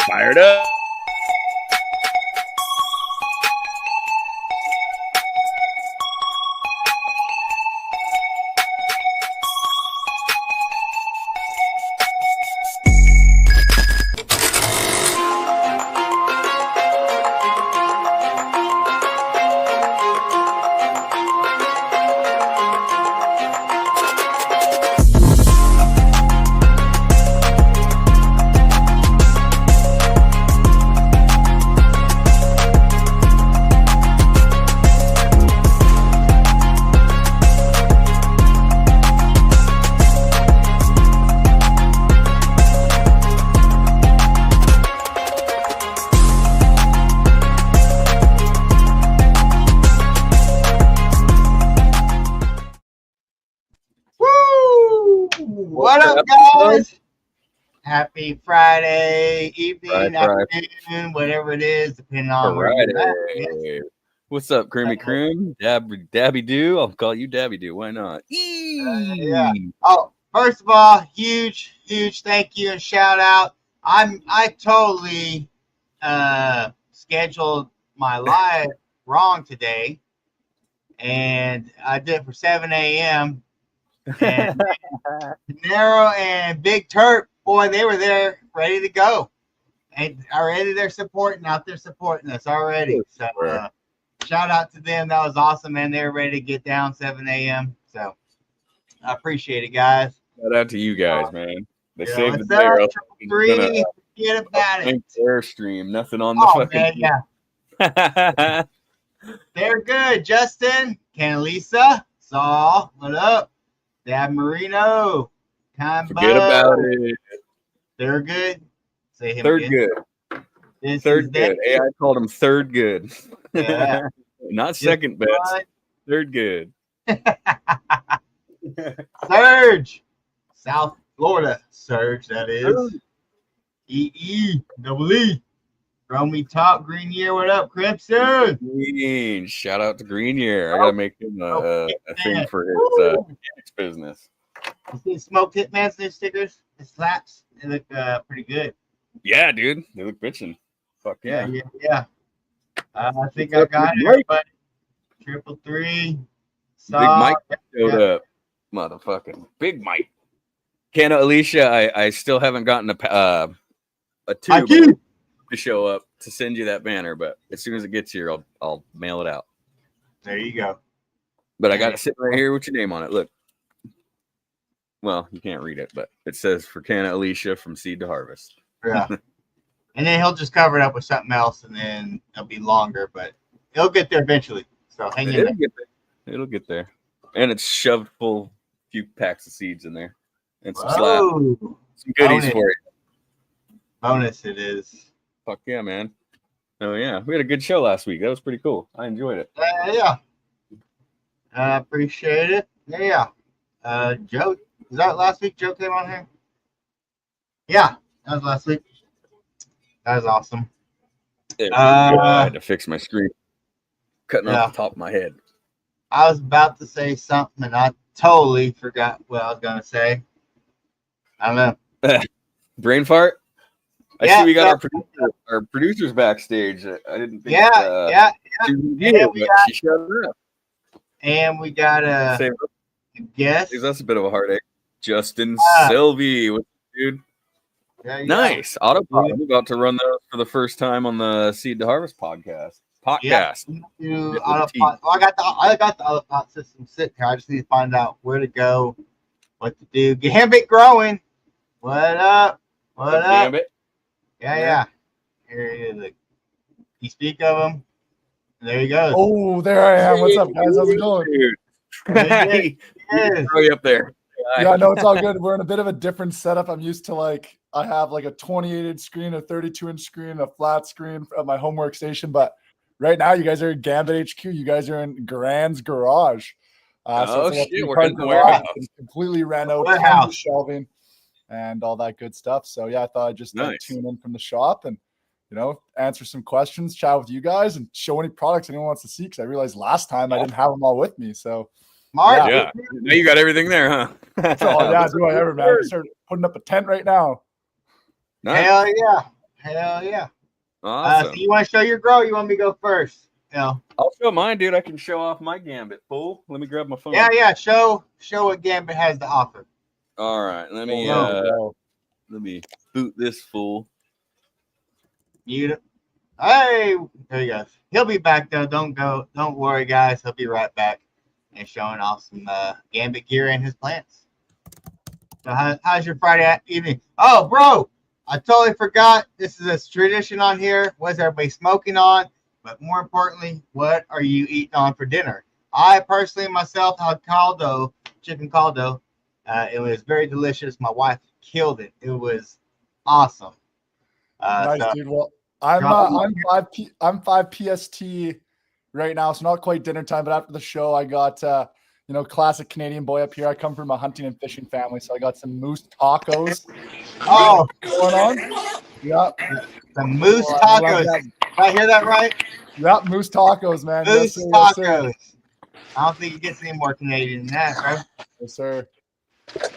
Fired up. What up, guys? Happy Friday evening, afternoon, whatever it is, depending on where you're at. Yes. What's up, Creamy Cream? Dabby Doo? I'll call you Dabby Doo. Why not? Yeah. Oh, first of all, huge thank you and shout out. I totally scheduled my live wrong today, and I did it for 7 a.m. And Nero and Big Turp, boy, they were there ready to go. And already they're out there supporting us already. So shout out to them. That was awesome, man. They were ready to get down 7 a.m. So I appreciate it, guys. Shout out to you guys, man. They saved the day. Forget about it. Airstream, nothing on the fucking. Man, yeah. They're good. Justin, Canalisa, Saul, what up? Dab Marino, Combo. Forget about it. They're good. Say him third again. Good. Third good. AI called him third good. Yeah. Not second best. Third good. Surge. South Florida. Surge, that is. Double E. Romy Top, Green Year, what up, Crimson? Green. Shout out to Green Year. I gotta make him a thing for his mechanics business. You see Smoked Hitman's new stickers? The slaps, they look pretty good. Yeah, dude. They look bitchin'. Fuck yeah. I think I got it, but 333. Big Mike showed up. Motherfucking Big Mike. Canna Alicia, I still haven't gotten a tube to show up to send you that banner, but as soon as it gets here, I'll mail it out. There you go. But I got it sitting right here with your name on it. Look. Well, you can't read it, but it says for Canna Alicia from seed to harvest. Yeah. And then he'll just cover it up with something else, and then it'll be longer, but it'll get there eventually. So hang in there. It'll get there. And it's shoved full, few packs of seeds in there. And some slab. Some goodies for you. Bonus it is. Fuck yeah, man. Oh yeah. We had a good show last week. That was pretty cool. I enjoyed it. Yeah. I appreciate it. Yeah. Joe, was that last week Joe came on here? Yeah, that was last week. That was awesome. I had to fix my screen. Cutting off the top of my head. I was about to say something and I totally forgot what I was going to say. I don't know. Brain fart? I see we got our producers backstage. I didn't think she showed up. And we got a guest. That's a bit of a heartache. Justin Sylvie, dude. Nice. Autopod. I'm about to run those for the first time on the Seed to Harvest podcast. Yeah. Autopod. Well, I got the Autopod system sitting here. I just need to find out where to go, what to do. Gambit growing. What up? What up? Gambit? Yeah. Here he is. You speak of him. There he goes. Oh, there I am. What's up, guys? How's it going? Dude. Throw you up there. Yeah, no, it's all good. We're in a bit of a different setup. I'm used to I have a 28-inch screen, a 32-inch screen, a flat screen at my home workstation. But right now, you guys are at Gambit HQ. You guys are in Grand's garage. Shit, we're in the warehouse. Completely ran out, shelving, and all that good stuff. So yeah, I thought I'd just tune in from the shop and answer some questions, chat with you guys, and show any products anyone wants to see. Because I realized last time I didn't have them all with me. So. Mark, yeah. Now you got everything there, huh? Do I ever, man? I started putting up a tent right now. Nice. Hell yeah. Awesome. So you want to show your grow? Or you want me to go first? I'll show mine, dude. I can show off my Gambit, fool. Let me grab my phone. Yeah. Show what Gambit has to offer. All right. Let me boot this fool. Mute. Hey, there you go. He'll be back though. Don't worry, guys. He'll be right back and showing off some Gambit gear and his plants. So how's your Friday evening? Oh, bro, I totally forgot. This is a tradition on here. What's everybody smoking on? But more importantly, what are you eating on for dinner? I personally myself had chicken caldo. It was very delicious. My wife killed it. It was awesome. Nice, dude. Well, I'm 5 PST right now, so not quite dinner time. But after the show, I got classic Canadian boy up here. I come from a hunting and fishing family, so I got some moose tacos. Oh, going on? Yeah, the moose tacos. Did I hear that right? Yep, moose tacos, man. Moose tacos. I don't think it gets any more Canadian than that, right? Yes, sir.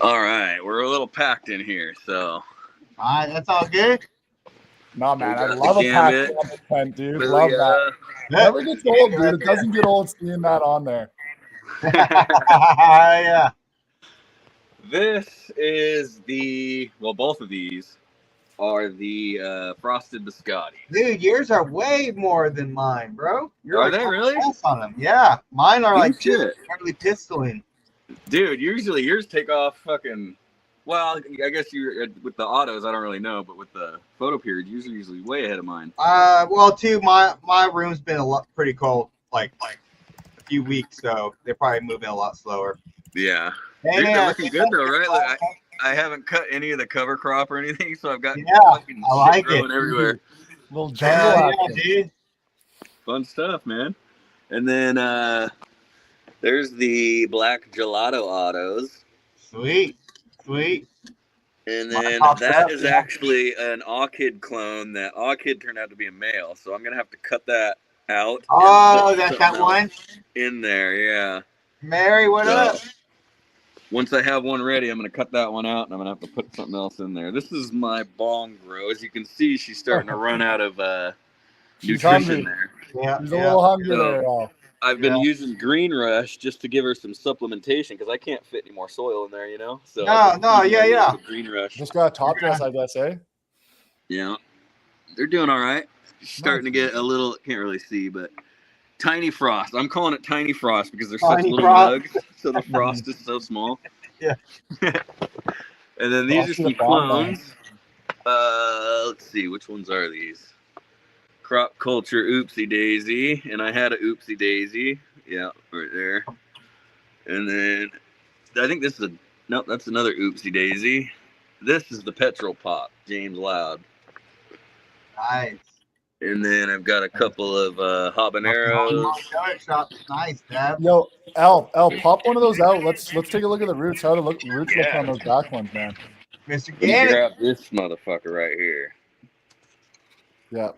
All right, we're a little packed in here, so. All right, that's all good. No, man, I love a packed tent, dude. Love that. Never gets old, dude. It doesn't get old seeing that on there. Yeah. This is both of these are the frosted biscotti. Dude, yours are way more than mine, bro. Are they really? On them. Yeah, mine are like shit. Hardly pistoling. Dude, usually yours take off fucking. Well, I guess you with the autos, I don't really know, but with the photo period, usually way ahead of mine. Well, too, my room's been pretty cold, like a few weeks, so they're probably moving a lot slower. Yeah, dude, they're looking good though, right? Like, I haven't cut any of the cover crop or anything, so I've got fucking I like shit growing everywhere. Little jungle dude. Fun stuff, man. And then there's the black gelato autos. Sweet. And then that is actually an Aukid clone. That Aukid turned out to be a male, so I'm gonna have to cut that out. Oh, that's that one in there, yeah. Mary, what up? Once I have one ready, I'm gonna cut that one out, and I'm gonna have to put something else in there. This is my bong grow. As you can see, she's starting to run out of nutrition there. Yeah, she's a little hungry there. I've been using Green Rush just to give her some supplementation because I can't fit any more soil in there, So yeah. Green Rush. Just got a top dress, I guess, eh? Yeah, they're doing all right. Starting to get a little. Can't really see, but Tiny Frost. I'm calling it Tiny Frost because they're such little nugs, so the frost is so small. Yeah. And then these are some clones. Let's see, which ones are these? Crop Culture Oopsie Daisy, and I had a Oopsie Daisy. Yeah, right there. And then I think this is that's another Oopsie Daisy. This is the Petrol Pop, James Loud. Nice. And then I've got a couple of habaneros. Nice, Dad. Yo, L, pop one of those out. Let's take a look at the roots. How the roots look on those back ones, man. Mr. Let me grab this motherfucker right here. Yeah.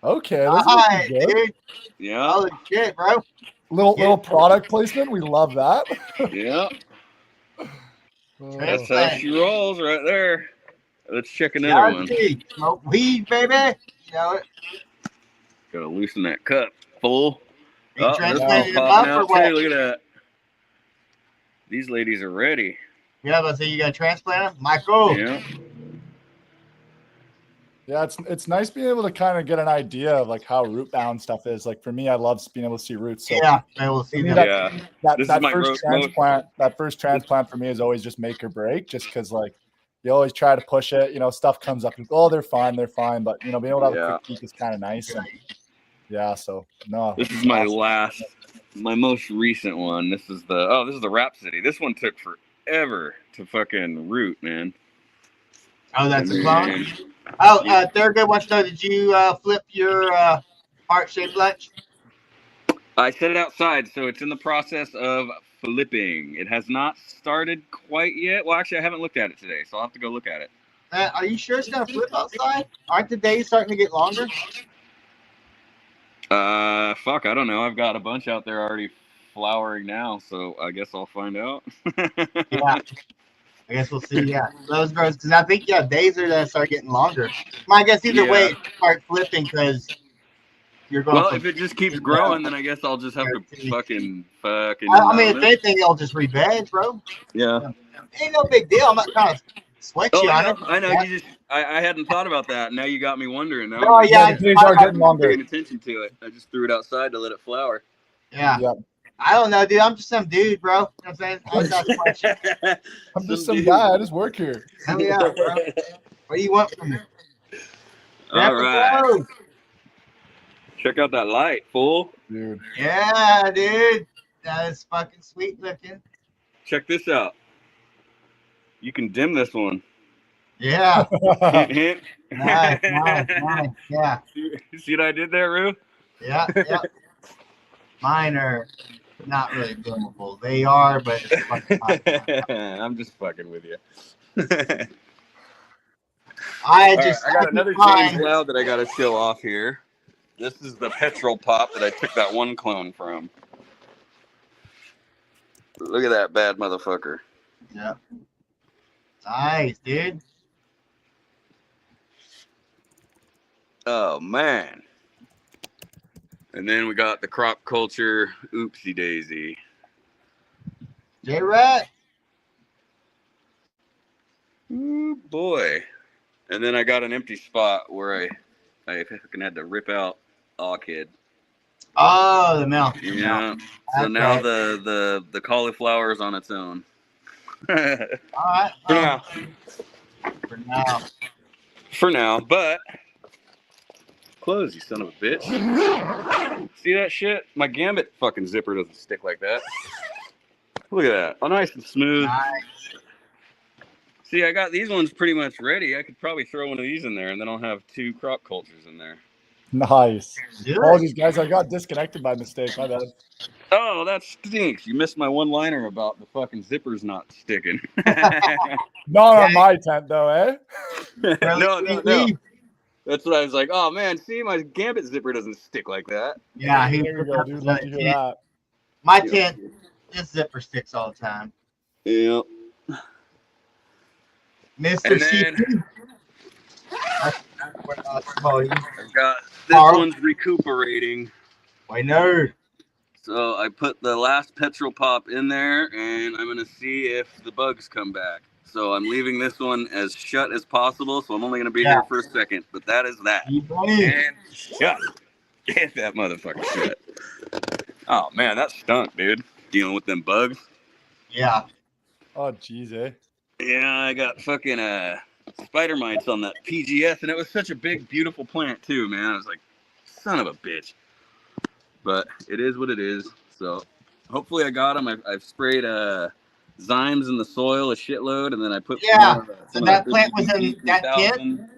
Okay, that's good. Yeah. Holy shit, bro. Little product placement. We love that. Yeah. That's how she rolls right there. Let's check another one. Smoke weed, baby. You know it. Gotta loosen that cup, fool. Oh, this one's popping out too. Look at that. These ladies are ready. Yeah, let's say you got to transplant them, Michael. Yeah. Yeah, it's nice being able to kind of get an idea of like how root bound stuff is. Like for me, I love being able to see roots. So yeah, I will see that. That first transplant for me is always just make or break, just because like you always try to push it. Stuff comes up. Oh, they're fine, but being able to have a quick peek is kind of nice. And, so no. This is my most recent one. This is the Rhapsody. This one took forever to fucking root, man. Oh, that's a clone. Third good one. So did you flip your heart-shaped lunch? I set it outside, so it's in the process of flipping. It has not started quite yet. Well, actually, I haven't looked at it today, so I'll have to go look at it. Are you sure it's gonna flip outside? Aren't the days starting to get longer? Fuck, I don't know. I've got a bunch out there already flowering now, so I guess I'll find out. Yeah. I guess we'll see. Yeah, those grows because I think days are gonna start getting longer. I guess either way, start flipping because you're going. Well, if it just keeps growing, then I guess I'll just have to fucking. I mean, if anything, it'll just re-veg, bro. Yeah. Ain't no big deal. I'm not trying to sweat you on it. I know. You just. I hadn't thought about that. Now you got me wondering. Oh yeah, days are getting longer. Paying attention to it. I just threw it outside to let it flower. Yeah. I don't know, dude. I'm just some dude, bro. You know what I'm saying? I'm just some guy. I just work here. Hell yeah, bro. What do you want from me? All right. Check out that light, fool. Dude. Yeah, dude. That is fucking sweet looking. Check this out. You can dim this one. Yeah. Hint, hint. Nice. Yeah. See what I did there, Rue? Yeah. Mine are not really dimmable. They are, but it's fucking I'm just fucking with you. I got another James Loud that I got to show off here. This is the petrol pop that I took that one clone from. Look at that bad motherfucker. Yeah. Nice, dude. Oh, man. And then we got the crop culture oopsie daisy. J-Rat. Ooh, boy. And then I got an empty spot where I fucking had to rip out Kid. Oh, the milk. Yeah. So now the cauliflower is on its own. All right. For now, but close, you son of a bitch. See that shit? My Gambit fucking zipper doesn't stick like that. Look at that. Oh, nice and smooth. Nice. See, I got these ones pretty much ready. I could probably throw one of these in there, and then I'll have 2 crop cultures in there. Nice. All these guys, I got disconnected by mistake. My bad. Oh, that stinks. You missed my one-liner about the fucking zippers not sticking. Not on my tent, though, eh? No. That's what I was like. Oh, man, see, my Gambit zipper doesn't stick like that. Yeah, there you go, dude. Love to hear that. My tent, this zipper sticks all the time. Yeah. Mr. CP. I've got this one's recuperating. I know. So I put the last petrol pop in there, and I'm gonna see if the bugs come back. So I'm leaving this one as shut as possible. So I'm only gonna be here for a second, but that is that. And shut. Get that motherfucker shut. Oh man, that stunk, dude. Dealing with them bugs. Yeah. Oh jeez, eh? Yeah, I got fucking spider mites on that PGS, and it was such a big, beautiful plant too, man. I was like, son of a bitch. But it is what it is. So hopefully I got them. I've sprayed Zymes in the soil a shitload, and then I put so that plant was in that tent.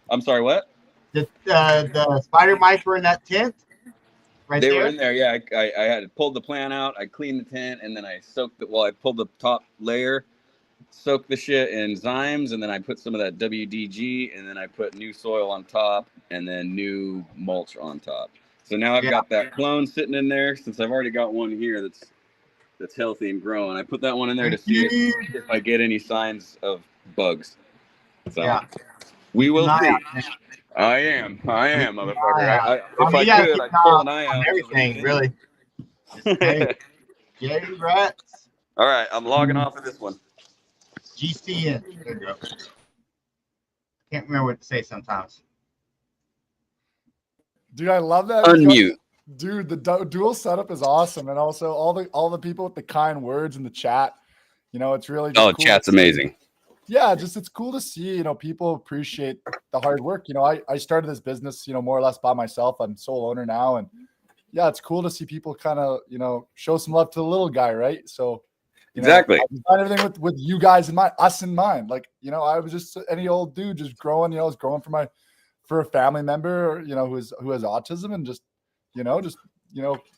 I'm sorry, what? The spider mites were in that tent. They were in there. Yeah, I had pulled the plant out. I cleaned the tent, and then I soaked it. Well, I pulled the top layer, soaked the shit in Zymes, and then I put some of that WDG, and then I put new soil on top, and then new mulch on top. So now I've got that clone sitting in there, since I've already got one here that's healthy and growing. I put that one in there to see if I get any signs of bugs. So we will see. I am, motherfucker. If I could, I'd pull an eye out. Everything, really. J-Rats. All right, I'm logging off of this one. GCN. There you go. Can't remember what to say sometimes. Dude, I love that. Unmute. Dude, the dual setup is awesome, and also all the people with the kind words in the chat. You know, it's really just cool. Chat's amazing. Yeah, just it's cool to see. You know, people appreciate the hard work. You know, I started this business, you know, more or less by myself. I'm sole owner now, and yeah, it's cool to see people kind of, you know, show some love to the little guy, right? So. Exactly. I designed everything with you guys in mind, us in mind. Like, you know, I was just any old dude just growing. You know, I was growing for a family member, you know, who has autism, and just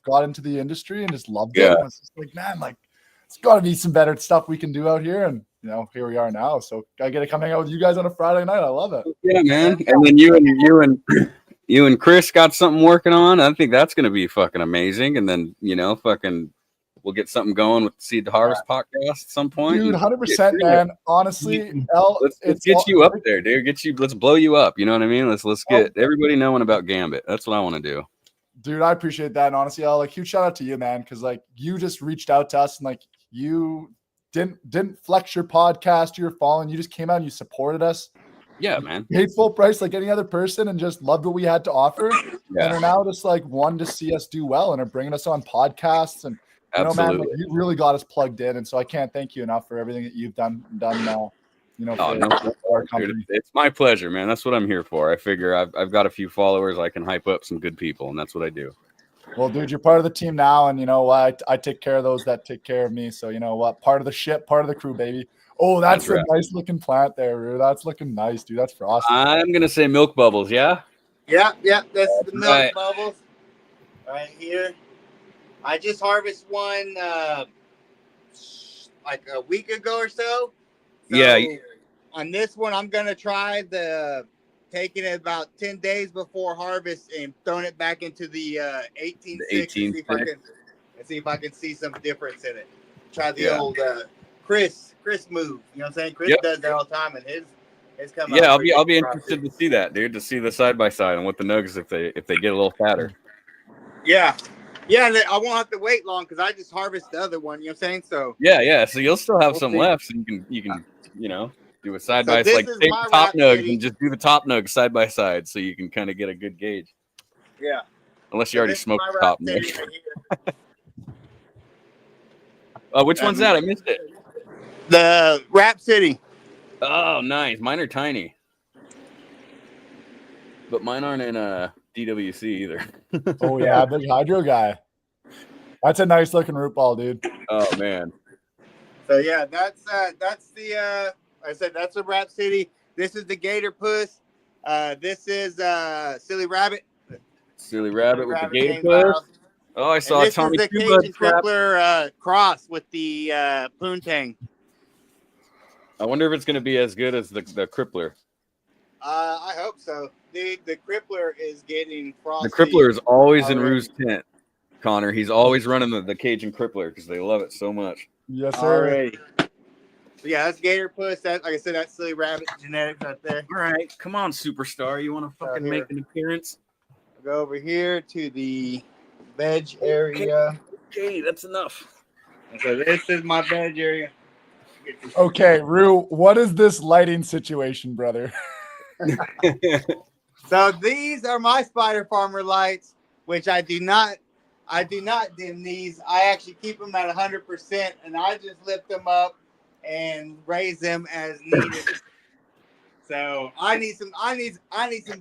got into the industry and just loved it. And I was just like, man, like it's got to be some better stuff we can do out here, and you know, here we are now. So I get to come hang out with you guys on a Friday night. I love it. Yeah, man. And then you and Chris got something working on. I think that's going to be fucking amazing. And then, you know, fucking we'll get something going with the Seed to Harvest podcast at some point. Dude, 100%, man. Honestly, let's get you up there, dude. Let's blow you up. You know what I mean? Let's get everybody knowing about Gambit. That's what I want to do. Dude, I appreciate that. And honestly, L, like, huge shout out to you, man, because like you just reached out to us and like you didn't flex your podcast, you're following. You just came out and you supported us. Yeah, man. Paid full price like any other person and just loved what we had to offer. Yeah. And are now just like one to see us do well and are bringing us on podcasts. And you know, man, like, you really got us plugged in. And so I can't thank you enough for everything that you've done you know, for our company. Dude, it's my pleasure, man. That's what I'm here for. I figure I've got a few followers. I can hype up some good people, and that's what I do. Well, dude, you're part of the team now, and you know what? I take care of those that take care of me. So you know what? Part of the ship, part of the crew, baby. Oh, that's a nice looking plant there, Rue. That's looking nice, dude. That's frosty. I'm gonna say milk bubbles, yeah? Yeah. This is the milk bubbles right here. I just harvested one like a week ago or so. Yeah. On this one, I'm gonna try taking it about 10 days before harvest and throwing it back into the 18 and see if I can see some difference in it. Try the old Chris move. You know what I'm saying? Chris does that all the time, and his come out. Yeah, I'll be interested to see that, dude. To see the side by side and what the nugs if they get a little fatter. Yeah. Yeah, I won't have to wait long because I just harvest the other one. You know what I'm saying? So yeah. So you'll still have some left, so you can do a side by side, like take the top nugs and just do the top nugs side by side, so you can kind of get a good gauge. Yeah. Unless you already smoked the top nugs. Which one's that? I missed it. The Rhapsody. Oh, nice. Mine are tiny, but mine aren't in DWC either. Oh yeah, big hydro guy. That's a nice looking root ball, dude. Oh man. So yeah, that's the I said that's a Rhapsody. This is the Gator Puss. This is Silly Rabbit. Silly Rabbit with the Gator Puss. Oh, I saw Tommy. This is the Cajun Crippler cross with the Poontang. I wonder if it's going to be as good as the Crippler. I hope so. The Crippler is getting frosty. The Crippler is always in Rue's tent, Connor. He's always running the Cajun Crippler because they love it so much. Yes, sir. Already. Yeah, that's Gator Puss. That, like I said, that's Silly Rabbit genetics right there. All right, come on, superstar. You want to fucking make an appearance? I'll go over here to the veg area. Okay, that's enough. So this is my veg area. Okay, Rue, what is this lighting situation, brother? So these are my Spider Farmer lights, which I do not dim these. I actually keep them at 100%, and I just lift them up and raise them as needed. So I need some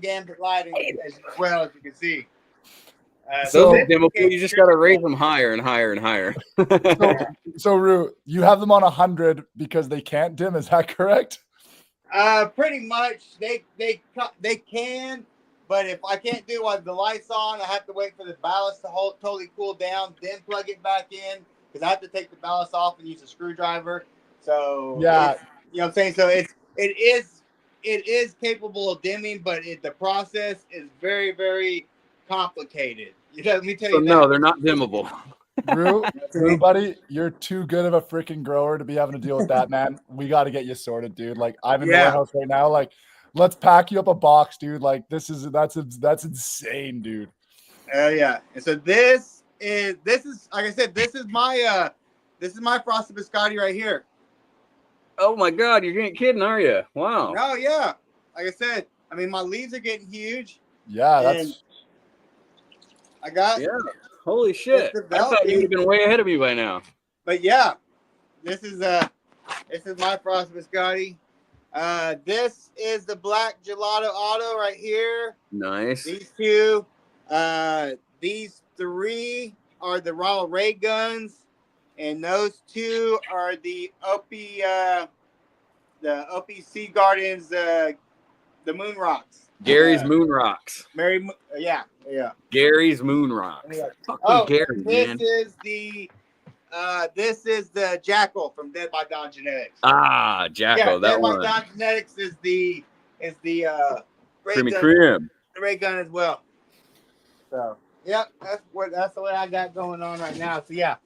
Gambit lighting as well, as you can see. So you just got to raise them higher and higher and higher. So Rue, you have them on 100 because they can't dim. Is that correct? Pretty much. They can, but if I can't do the lights on, I have to wait for the ballast to totally cool down, then plug it back in because I have to take the ballast off and use a screwdriver. So yeah, you know what I'm saying. So it is capable of dimming, but the process is very, very complicated. Let me tell you. No, they're not dimmable. Rue, buddy, you're too good of a freaking grower to be having to deal with that, man. We got to get you sorted, dude. Like, I'm in the warehouse right now. Like, let's pack you up a box, dude. Like, that's insane, dude. Yeah. And so this is like I said, this is my Frosted Biscotti right here. Oh my God, you ain't kidding, are you? Wow. Oh yeah. Like I said, I mean, my leaves are getting huge. Yeah, that's. Yeah. Holy shit! I thought you would have been way ahead of me by now. But yeah, this is my Frosted Biscotti. This is the Black Gelato Auto right here. Nice. These two, these three are the Ronald Ray guns, and those two are the Opie Sea Gardens, the Moon Rocks. Gary's Moon Rocks. Yeah. Gary's Moon Rocks. Gary, man. This is the Jackal from Dead by Dawn Genetics. Ah, Jackal, that Dead one. Dead by Dawn Genetics is the Creamy Cream. The ray gun as well. So, yep, that's the way I got going on right now. So yeah,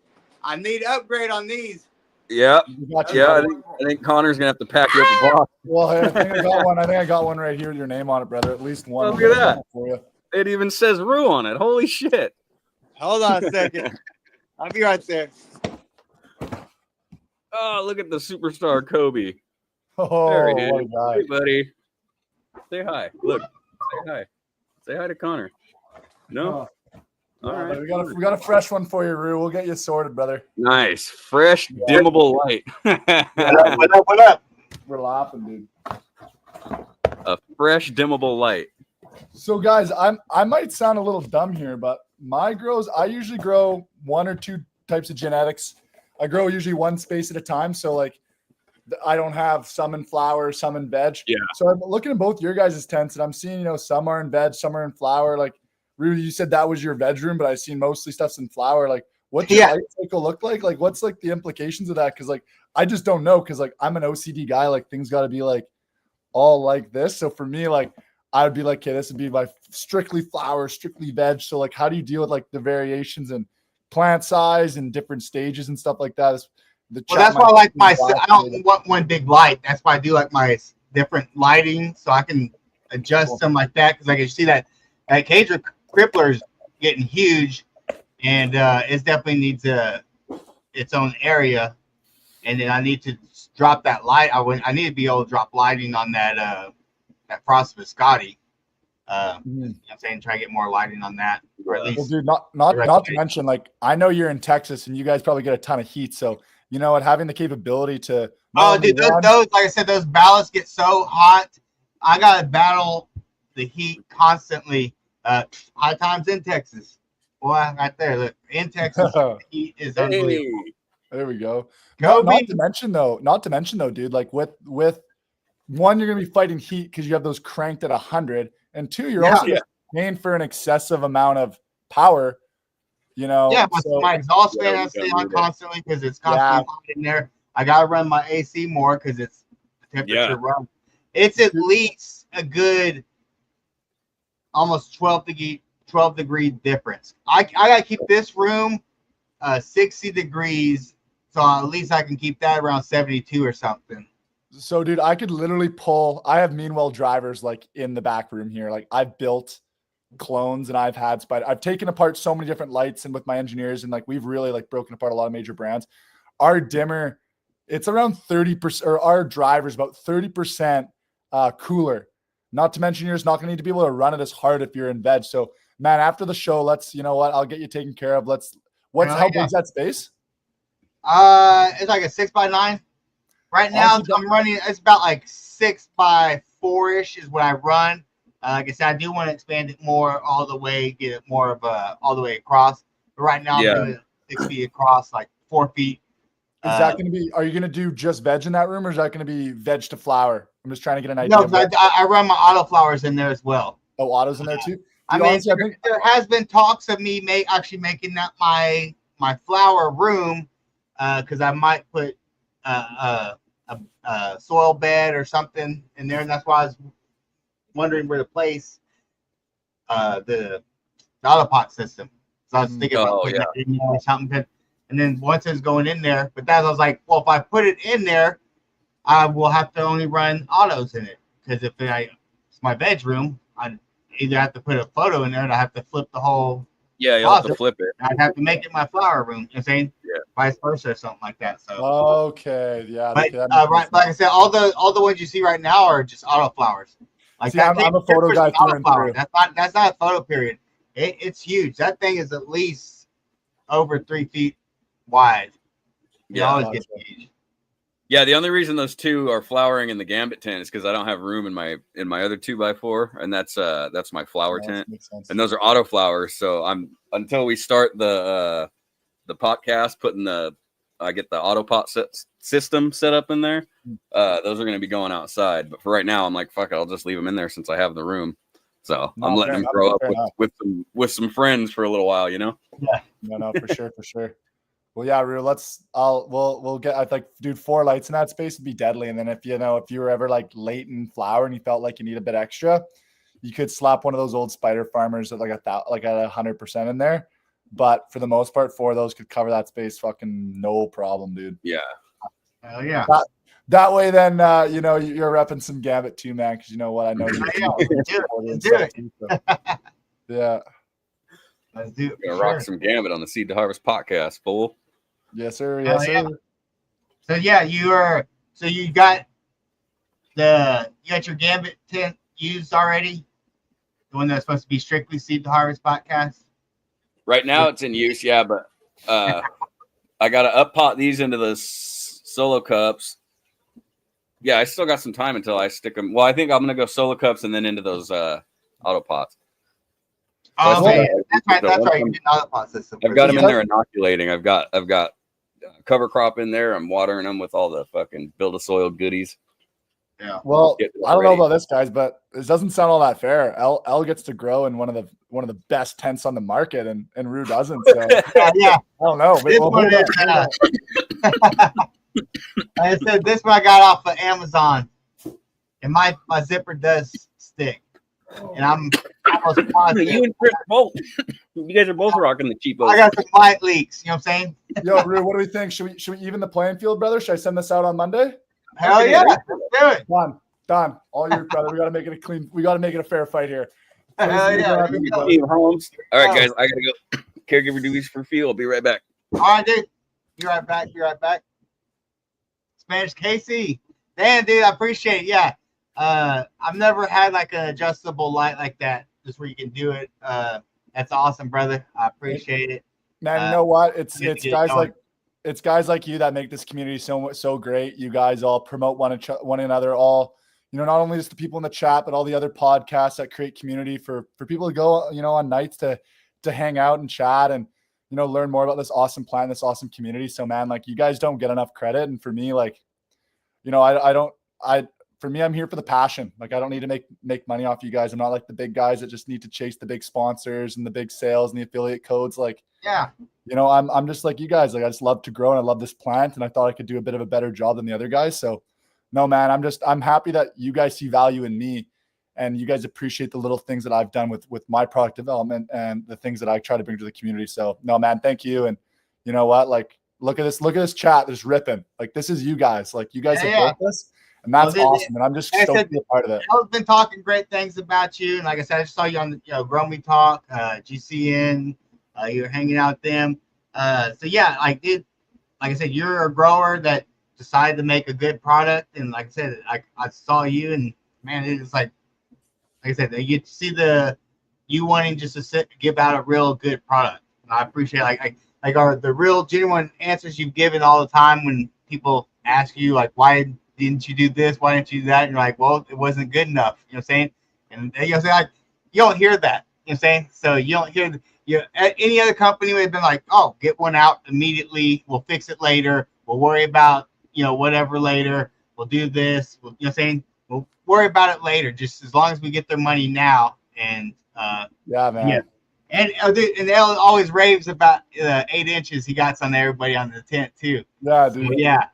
I need to upgrade on these. Yeah. Got you, Yeah. buddy. I think Connor's gonna have to pack you up a box. Well, hey, I think I got one right here with your name on it, brother. At least one. Oh, look at that. For you. It even says Rue on it. Holy shit. Hold on a second. I'll be right there. Oh, look at the superstar Kobe. Oh, There he what is. a guy. Hey, buddy. Say hi. Look. Say hi. Say hi to Connor. No? All Yeah, right. we got a fresh one for you, Rue. We'll get you sorted, brother. Nice. Fresh, dimmable light. What up? We're laughing, dude. A fresh, dimmable light. So, guys, I might sound a little dumb here, but I usually grow 1 or 2 types of genetics. I grow usually one space at a time. So, like, I don't have some in flower, some in veg. Yeah. So I'm looking at both your guys' tents, and I'm seeing, some are in veg, some are in flower. Like, Rue, you said that was your veg room, but I've seen mostly stuff's in flower. Like, what's your light cycle look like? Like, what's like the implications of that? Because like I just don't know. Because like I'm an OCD guy. Like things got to be like all like this. So for me, like I would be like, okay, this would be my strictly flower, strictly veg. So like, how do you deal with like the variations in plant size and different stages and stuff like that? Well, that's why I like I don't want one big light. That's why I do like my different lighting, so I can adjust them like that. Because I can see that cage crippler is getting huge, and it definitely needs its own area. And then I need to drop that light. I need to be able to drop lighting on that Frost Biscotti. You know what I'm saying, try to get more lighting on that, or at least. Well, dude, not to mention, like I know you're in Texas, and you guys probably get a ton of heat, so. You know what? Having the capability to dude, those like I said, those ballasts get so hot. I gotta battle the heat constantly. High times in Texas, boy, right there. Look, in Texas, the heat is unbelievable. There we go. Kobe. Not to mention though, dude. Like with one, you're gonna be fighting heat because you have those cranked at 100, and 2, you're also paying for an excessive amount of power. Yeah, but my exhaust fan has to stay on constantly because it's constantly hot in there. I gotta run my AC more because it's the temperature run. It's at least a good almost 12 degree difference. I gotta keep this room 60 degrees, so at least I can keep that around 72 or something. So, dude, I could literally I have Meanwell drivers like in the back room here. Like I've built clones and I've taken apart so many different lights and with my engineers, and like we've really like broken apart a lot of major brands. Our dimmer, it's around 30%, or our driver's about 30% cooler. Not to mention you're just not gonna need to be able to run it as hard if you're in veg. So man, after the show, let's, you know what, I'll get you taken care of. How big's that space? It's like a 6x9 right now. I'm running, it's about like 6x4-ish is what I run. Like I said, I do want to expand it more all the way, get it more of all the way across. But right now, I'm doing 6 feet across, like 4 feet. Is that going to be? Are you going to do just veg in that room, or is that going to be veg to flower? I'm just trying to get an idea. No, I run my auto flowers in there as well. Oh, autos in there too. I mean, there has been talks of me actually making that my flower room, because I might put a soil bed or something in there, and that's why I was wondering where to place the autopot system. So I was thinking about putting it in there or something. And then once it's going in there, but that I was like, well, if I put it in there, I will have to only run autos in it, because if it's my bedroom, I either have to put a photo in there and I have to flip the whole. Yeah, you'll have to flip it. I'd have to make it my flower room. You know what I'm saying? Yeah. Vice versa or something like that. So. Okay. Yeah. But right, like I said, all the ones you see right now are just auto flowers. Like see, I'm a photo guy through and through. That's not a photo period. It's huge. That thing is at least over 3 feet wide. Yeah. Always gets huge. Yeah, the only reason those two are flowering in the Gambit tent is because I don't have room in my other 2x4, and that's my flower tent, and those are auto flowers. So until we start the podcast, I get the auto pot system set up in there. Those are going to be going outside, but for right now, I'm like, fuck it, I'll just leave them in there since I have the room. So I'm letting them grow up with some friends for a little while, you know. Yeah, no, for sure. Well, yeah, Rue, we'll get, I think, dude, 4 lights in that space would be deadly. And then if you were ever like late in flower and you felt like you need a bit extra, you could slap one of those old Spider Farmers at like at 100% in there. but for the most part, 4 of those could cover that space fucking no problem, dude. Yeah. Hell yeah. That way, then you know you're repping some Gambit too, man. Because you know what, I know you. Let's do it. Yeah. Let's do it. Gonna rock some Gambit on the Seed to Harvest podcast, fool. Yes, sir. Yes, sir. So yeah, you got your Gambit tent used already? The one that's supposed to be strictly Seed to Harvest podcast? Right now it's in use, yeah, but I gotta up pot these into the solo cups. Yeah, I still got some time until I stick them. Well, I think I'm gonna go solo cups and then into those auto pots. Oh, okay. That's right. You did auto pot system. I've got them in there inoculating. I've got cover crop in there. I'm watering them with all the fucking build a soil goodies. Yeah. Well, I don't know about this, guys, but it doesn't sound all that fair. L gets to grow in one of the best tents on the market, and Rue doesn't. So yeah. I don't know. I said this one I got off of Amazon, and my zipper does stick, and I'm almost positive. You and Chris both. You guys are both rocking the cheapos. I got some light leaks. You know what I'm saying? Yo, Rue, what do we think? Should we even the playing field, brother? Should I send this out on Monday? Hell yeah, let's do it. Done. All your brother. We got to make it a clean. We got to make it a fair fight here. Hell yeah. All right, guys, I gotta go. Caregiver duties for fuel. I'll be right back. All right, dude. Be right back. Spanish Casey. Damn, dude, I appreciate it. Yeah. I've never had like an adjustable light like that, just where you can do it. That's awesome, brother. I appreciate it. Man, you know what? It's guys like you that make this community so great. You guys all promote one another. All, you know, not only just the people in the chat, but all the other podcasts that create community for people to go, you know, on nights to hang out and chat and, you know, learn more about this awesome plan, this awesome community. So, man, like, you guys don't get enough credit. And for me, like, you know, for me, I'm here for the passion. Like, I don't need to make money off you guys. I'm not like the big guys that just need to chase the big sponsors and the big sales and the affiliate codes. Like, yeah, you know, I'm just like you guys. Like, I just love to grow and I love this plant, and I thought I could do a bit of a better job than the other guys. So, no, man, I'm happy that you guys see value in me, and you guys appreciate the little things that I've done with my product development and the things that I try to bring to the community. So, no, man, thank you. And you know what? Like, look at this chat that's ripping. Like, this is you guys. Like, you guys have built this. And that's awesome. And I'm just stoked to be a part of it. I've been talking great things about you. And like I said, I just saw you on Grow Me Talk, GCN. You're hanging out with them. So yeah, like I said, you're a grower that decided to make a good product. And like I said, I saw you, and man, it's like I said, you see you wanting just to give out a real good product. And I appreciate the real genuine answers you've given all the time when people ask you like, why didn't you do this? Why didn't you do that? And you're like, well, it wasn't good enough. You know what I'm saying? And you know, like, you don't hear that. You know what I'm saying? So you don't hear any other company would have been like, oh, get one out immediately. We'll fix it later. We'll worry about, whatever later. We'll do this. You know what I'm saying? We'll worry about it later. Just as long as we get their money now. And yeah, man. Yeah. And L always raves about 8 inches he got on everybody on the tent too. Yeah, dude. So, yeah.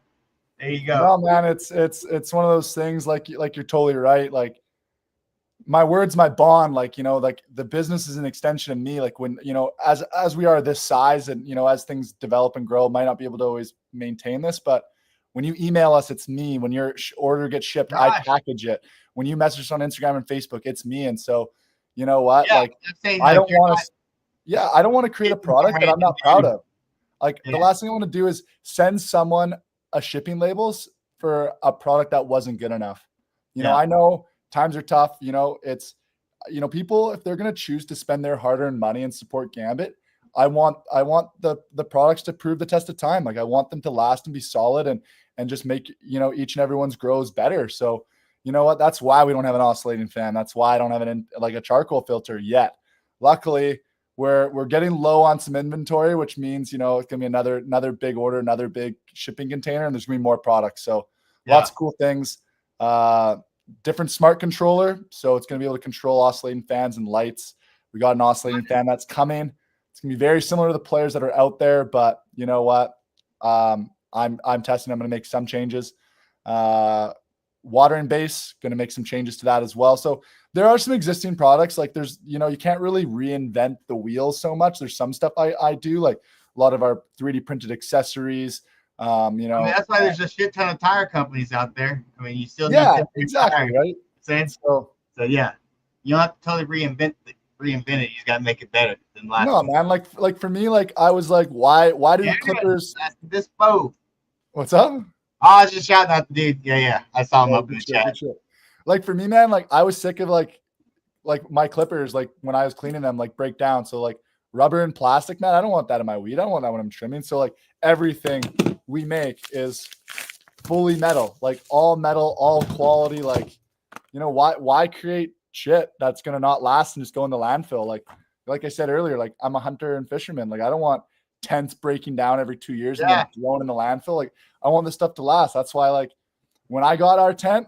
There you go. No, man, it's one of those things like you're totally right. Like, my word's my bond. Like, like the business is an extension of me. Like, when, as we are this size and, as things develop and grow, might not be able to always maintain this, but when you email us, it's me. When your order gets shipped, I package it. When you message us on Instagram and Facebook, it's me. And so, you know what? Yeah, like, I don't want to create a product that I'm not proud of. Like, the last thing I want to do is send someone a shipping labels for a product that wasn't good enough. I know times are tough. It's, people, if they're going to choose to spend their hard-earned money and support Gambit, I want the products to prove the test of time. Like, I want them to last and be solid and just make, each and everyone's grows better. So, you know what? That's why we don't have an oscillating fan. That's why I don't have a charcoal filter yet. Luckily, we're getting low on some inventory, which means, it's going to be another big order, another big shipping container, and there's going to be more products. So lots of cool things. Different smart controller. So it's going to be able to control oscillating fans and lights. We got an oscillating fan that's coming. It's going to be very similar to the players that are out there, but you know what? I'm testing. I'm going to make some changes. water and base, going to make some changes to that as well. So there are some existing products. Like there's, you can't really reinvent the wheel so much. There's some stuff I do, like a lot of our 3D printed accessories. I mean, that's why there's a shit ton of tire companies out there. I mean, you still need exactly tires, right? So yeah, you don't have to totally reinvent it. You just got to make it better than last. No, man. Like for me, like I was like, why do Clippers? That's this boat. What's up? I was just shouting out the dude. Yeah. I saw him up in the chat. Like for me, man, like I was sick of like my Clippers, like when I was cleaning them, like break down. So like rubber and plastic, man, I don't want that in my weed. I don't want that when I'm trimming. So like everything we make is fully metal, like all metal, all quality. Like, why create shit that's gonna not last and just go in the landfill? Like I said earlier, like I'm a hunter and fisherman. Like I don't want tents breaking down every 2 years and then thrown in the landfill. Like I want this stuff to last. That's why, like, when I got our tent,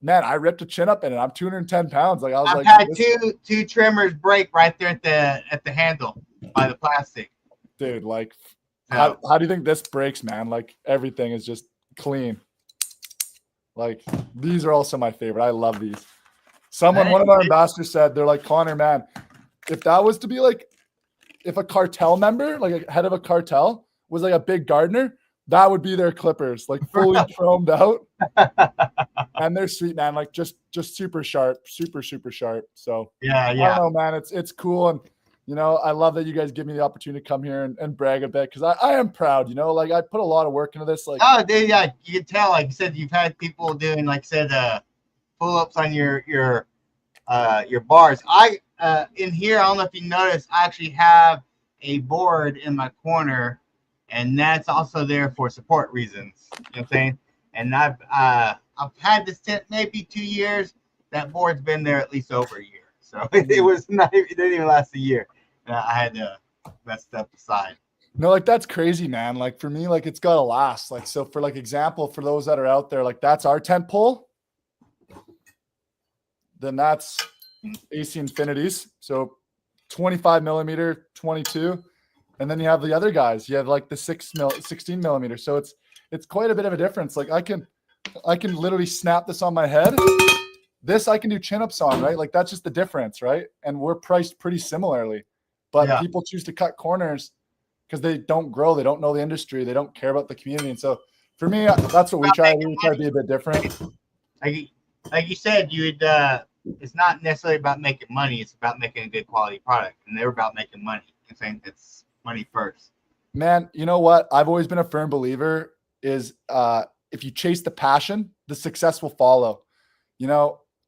man, I ripped a chin up in it. I'm 210 pounds. Like I've had two trimmers break right there at the handle by the plastic. Dude, like, how do you think this breaks, man? Like everything is just clean. Like these are also my favorite. I love these. One of our ambassadors said, they're like, Connor, man, if that was to be like, if a cartel member, like a head of a cartel, was like a big gardener, that would be their Clippers, like fully chromed out. And they're sweet, man. Like just super sharp, super sharp. So yeah. I don't know, man. It's cool. And I love that you guys give me the opportunity to come here and brag a bit, because I am proud, like I put a lot of work into this. Like, oh, dude, yeah, you can tell. Like you said, you've had people doing, like I said, pull-ups on your bars. In here, I don't know if you noticed, I actually have a board in my corner, and that's also there for support reasons. You know what I'm saying? And I've had this tent maybe 2 years. That board's been there at least over a year. So it didn't even last a year. I had to that stuff aside. No, like that's crazy, man. Like for me, like it's gotta last. Like, so for like example, for those that are out there, like that's our tent pole. Then that's AC Infinities. So 25 millimeter, 22. And then you have the other guys. You have like the 16 millimeter. So it's quite a bit of a difference. Like I can literally snap this on my head. This I can do chin-ups on, right? Like that's just the difference, right? And we're priced pretty similarly. But people choose to cut corners because they don't grow. They don't know the industry. They don't care about the community. And so for me, that's what we try. We try to be a bit different. Like you said, it's not necessarily about making money. It's about making a good quality product. And they're about making money. I'm saying it's money first. Man, you know what? I've always been a firm believer is if you chase the passion, the success will follow.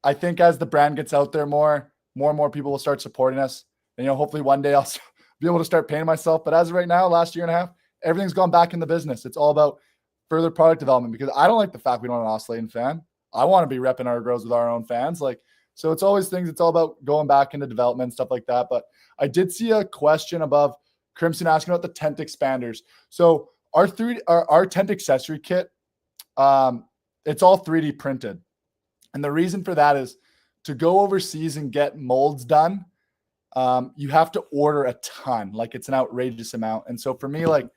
I think as the brand gets out there more and more people will start supporting us. And, hopefully one day I'll be able to start paying myself. But as of right now, last year and a half, everything's gone back in the business. It's all about further product development, because I don't like the fact we don't have an oscillating fan. I want to be repping our grows with our own fans. So it's always things. It's all about going back into development and stuff like that. But I did see a question above Crimson asking about the tent expanders. So our tent accessory kit, it's all 3D printed. And the reason for that is to go overseas and get molds done. You have to order a ton. Like it's an outrageous amount. And so for me, like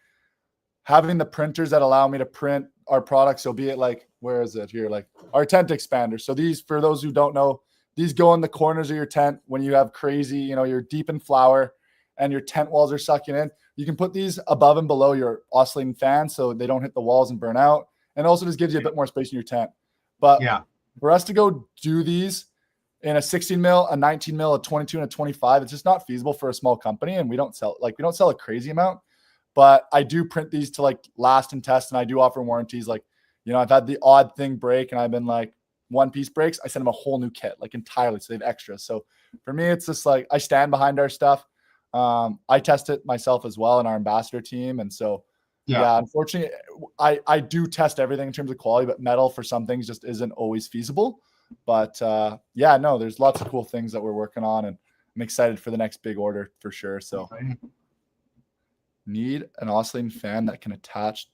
having the printers that allow me to print our products, so be it like, where is it here? Like our tent expander. So these, for those who don't know, these go in the corners of your tent when you have crazy, you're deep in flower and your tent walls are sucking in. You can put these above and below your oscillating fan so they don't hit the walls and burn out. And also just gives you a bit more space in your tent. But for us to go do these in a 16 mil, a 19 mil, a 22 and a 25, it's just not feasible for a small company. And we don't sell a crazy amount, but I do print these to like last and test. And I do offer warranties. Like, I've had the odd thing break and I've been like, one piece breaks, I send them a whole new kit, like entirely. So they have extras. So for me, it's just like, I stand behind our stuff. I test it myself as well in our ambassador team. And so, unfortunately, I do test everything in terms of quality, but metal for some things just isn't always feasible. But there's lots of cool things that we're working on, and I'm excited for the next big order for sure. So need an oscillating fan that can attach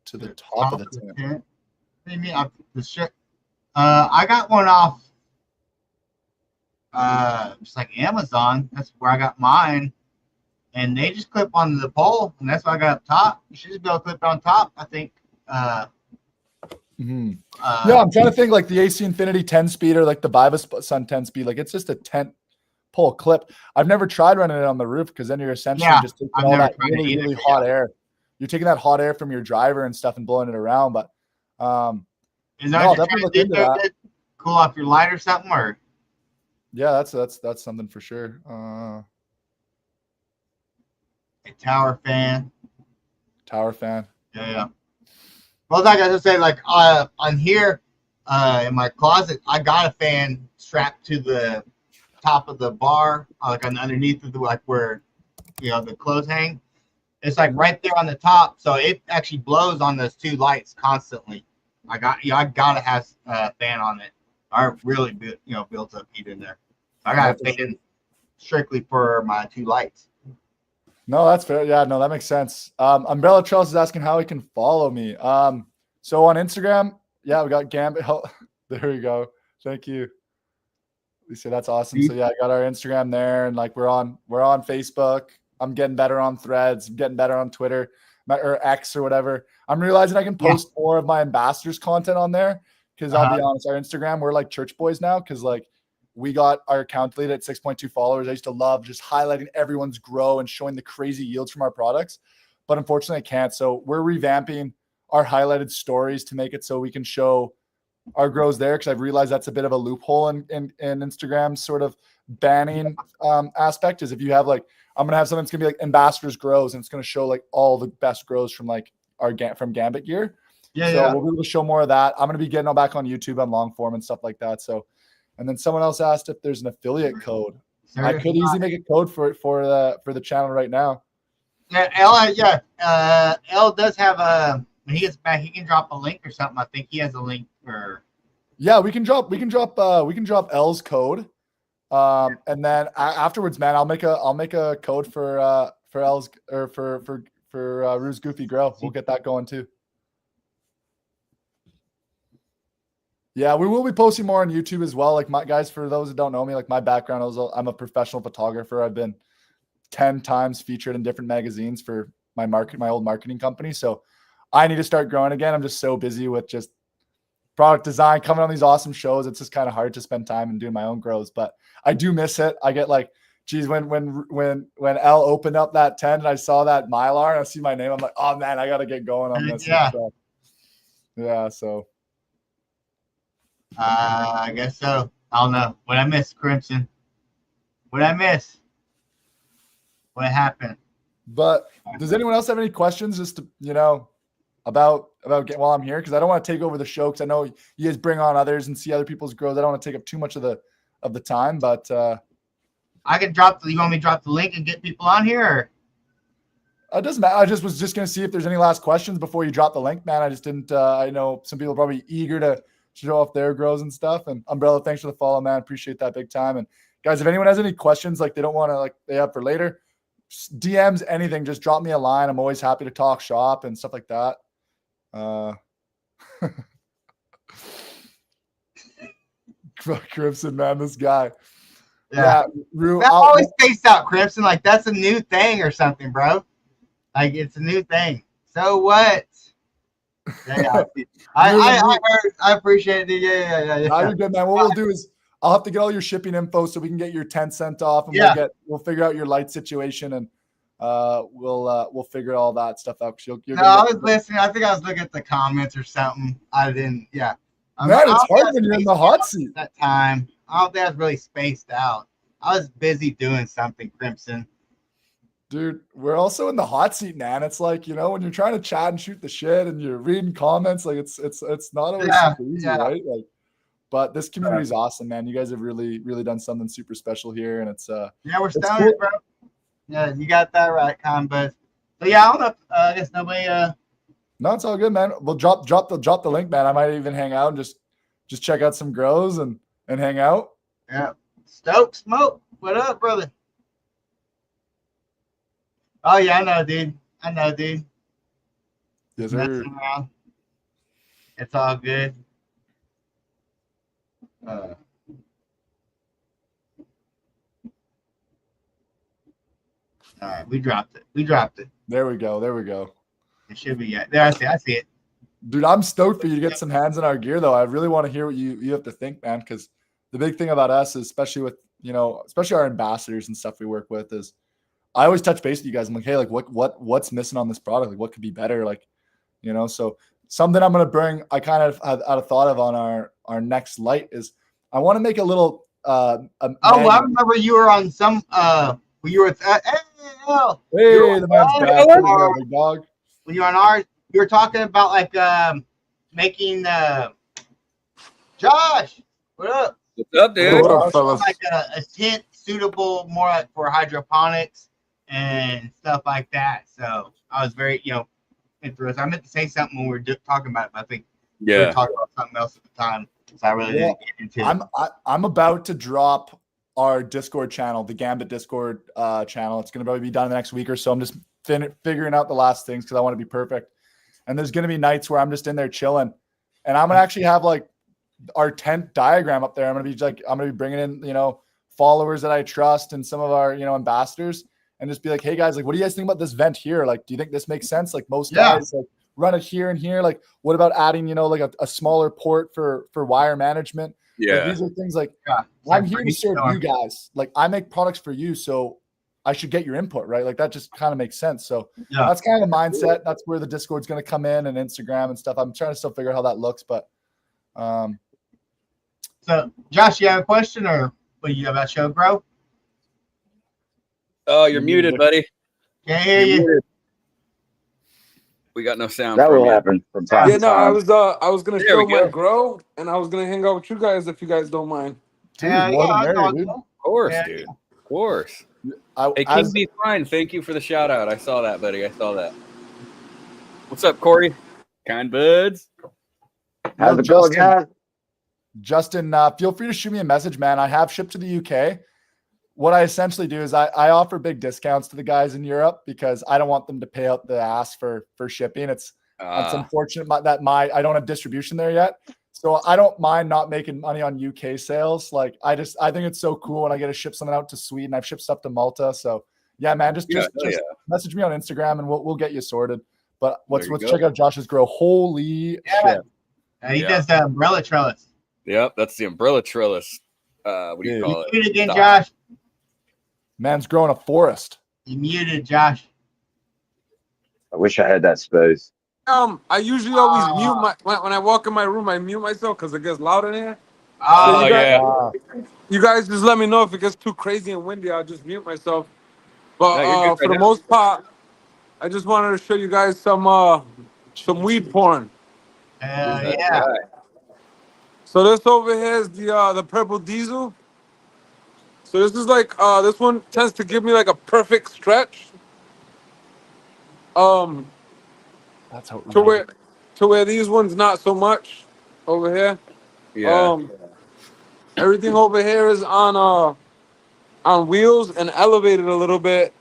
to the top of the tent. What do you mean? I got one off just like Amazon. That's where I got mine. And they just clip onto the pole, and that's why I got up top. You should just be able to clip it on top. I think Mm-hmm. Yeah, I'm trying to think like the AC Infinity 10 speed or like the Viva Sun 10 speed. Like it's just a tent pole clip. I've never tried running it on the roof because then you're essentially just taking all that really, really hot air. You're taking that hot air from your driver and stuff and blowing it around. But is that I'll definitely look into that. Cool off your light or something, or yeah, that's something for sure. A tower fan. Tower fan. Yeah. Well, like I just said, like on here, in my closet, I got a fan strapped to the top of the bar, like underneath of the like where the clothes hang. It's like right there on the top, so it actually blows on those two lights constantly. I gotta have a fan on it. I really built up heat in there. I got a fan strictly for my two lights. No, that's fair. Yeah, no, that makes sense. Umbrella Trails is asking how he can follow me. So on Instagram, yeah, we got Gambit. There we go. Thank you. Lisa, that's awesome. So yeah, I got our Instagram there, and like we're on Facebook. I'm getting better on Threads. I'm getting better on Twitter or X or whatever. I'm realizing I can post more of my ambassadors content on there because I'll be honest, our Instagram, we're like church boys now because like we got our account lead at 6.2 followers. I used to love just highlighting everyone's grow and showing the crazy yields from our products, but unfortunately I can't. So we're revamping our highlighted stories to make it so we can show our grows there because I've realized that's a bit of a loophole in Instagram's sort of banning aspect is if you have like, I'm going to have something that's going to be like ambassadors grows and it's going to show like all the best grows from like from Gambit gear. We'll be able to show more of that. I'm going to be getting all back on YouTube on long form and stuff like that. So, and then someone else asked if there's an affiliate code. I could easily make a code for the channel right now. Yeah, L does have a. When he gets back, he can drop a link or something. I think he has a link for. Yeah, we can drop L's code, and then afterwards, man, I'll make a code for L's or for Rue's Goofy Grow. We'll get that going too. Yeah, we will be posting more on YouTube as well. Like my guys, for those who don't know me, like my background is I'm a professional photographer. I've been 10 times featured in different magazines for my old marketing company. So I need to start growing again. I'm just so busy with just product design, coming on these awesome shows. It's just kind of hard to spend time and doing my own grows, but I do miss it. I get like, geez, when L opened up that tent and I saw that Mylar and I see my name, I'm like, oh man, I got to get going on this. Yeah. Yeah. So. I guess so. I don't know. What I miss, Crimson? What I miss? What happened? But does anyone else have any questions just to, about while I'm here? Because I don't want to take over the show because I know you guys bring on others and see other people's growth. I don't want to take up too much of the time, but I can drop you want me to drop the link and get people on here? Or? It doesn't matter. I was just going to see if there's any last questions before you drop the link, man. I just didn't. I know some people are probably eager to show off their grows and stuff. And Umbrella, thanks for the follow, man. Appreciate that big time. And guys, if anyone has any questions, like they don't want to like they have for later, DMs, anything, just drop me a line. I'm always happy to talk shop and stuff like that. Crimson, man, this guy. Yeah. I always spaced out Crimson. Like that's a new thing or something, bro. Like it's a new thing. So what? Yeah. I appreciate it. Yeah. You're good, man. What we'll do is I'll have to get all your shipping info so we can get your 10 cent off, and we'll figure out your light situation, and we'll figure all that stuff out. I was listening. I think I was looking at the comments or something. I didn't. Yeah. Man, it's hard when you're in the hot seat. That time, I don't think I was really spaced out. I was busy doing something, Crimson. Dude, we're also in the hot seat, man. It's like, when you're trying to chat and shoot the shit and you're reading comments, like it's not always super easy, right? Like, but this community is awesome, man. You guys have really, really done something super special here, and it's we're stoners, cool. Bro. Yeah, you got that right, Conbuzz. So yeah, I don't know. I guess nobody. No, it's all good, man. We'll drop the link, man. I might even hang out and just check out some grows and hang out. Yeah, Stoke Smoke. What up, brother? Oh yeah, I know, dude. Yes, sir. It's all good. All right, we dropped it. There we go. It should be there. I see it. Dude, I'm stoked for you to get some hands in our gear, though. I really want to hear what you have to think, man, because the big thing about us is, especially with, especially our ambassadors and stuff we work with, is I always touch base with you guys. I'm like, hey, like what's missing on this product? Like what could be better? Like, so something I'm going to bring, I kind of had a thought of on our next light is I want to make a little, I remember you were on some, you were with, the man's back, big dog. When you're on ours, you were talking about like making Josh, what up? What's up, dude? What up, fellas? Like a tent suitable more like for hydroponics and stuff like that. So I was very, interested. I meant to say something when we were talking about it, but I think we were talking about something else at the time. So I really didn't get into it. I'm about to drop our Discord channel, the Gambit Discord channel. It's going to probably be done in the next week or so. I'm just figuring out the last things because I want to be perfect. And there's going to be nights where I'm just in there chilling, and I'm going to actually have like our tent diagram up there. I'm going to be bringing in, followers that I trust and some of our, ambassadors, and just be like, hey guys, like, what do you guys think about this vent here? Like, do you think this makes sense? Like most guys like run it here and here. Like, what about adding, like a smaller port for wire management? Yeah. Like, these are things like, I'm here to serve you guys. Like I make products for you. So I should get your input, right? Like that just kind of makes sense. So that's kind of the mindset. That's where the Discord's going to come in, and Instagram and stuff. I'm trying to still figure out how that looks, but so Josh, you have a question or what you have about show, bro? Oh, you're muted, buddy. Can't hear you. We got no sound. That will happen from time to time. I was gonna show my grow, and I was gonna hang out with you guys if you guys don't mind. Dude, dude. Of course, dude. Of course. Hey, King Be Fine, thank you for the shout out. I saw that, buddy. I saw that. What's up, Corey? Kind buds. How's it going, guys? Justin, feel free to shoot me a message, man. I have shipped to the UK. What I essentially do is I offer big discounts to the guys in Europe because I don't want them to pay out the ass for shipping. It's unfortunate that I don't have distribution there yet. So I don't mind not making money on UK sales. Like I think it's so cool when I get to ship something out to Sweden. I've shipped stuff to Malta. So yeah, man, just message me on Instagram and we'll get you sorted. But let's check out Josh's grow. Holy shit. He does the umbrella trellis. Yep, that's the umbrella trellis. What do you call it? Mute again, Josh. Man's growing a forest. You muted, Josh. I wish I had that space. I usually always mute when I walk in my room. I mute myself because it gets loud in here. You guys just let me know if it gets too crazy and windy. I'll just mute myself. But for the most part, I just wanted to show you guys some weed porn. Yeah. So this over here is the purple diesel. So this is like this one tends to give me like a perfect stretch. That's how to where these ones not so much over here. Yeah. Everything over here is on wheels and elevated a little bit.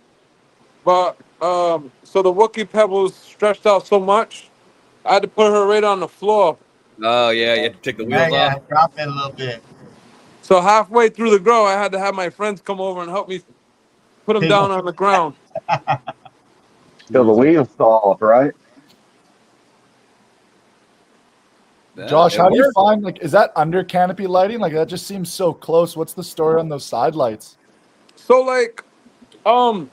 But so the Wookiee Pebbles stretched out so much, I had to put her right on the floor. Oh yeah, you have to take the wheels off. Drop it a little bit. So halfway through the grow, I had to have my friends come over and help me put them down on the ground. Till the wheels fall off, right? Josh, how do you find, like, is that under canopy lighting? Like, that just seems so close. What's the story on those side lights? So, like,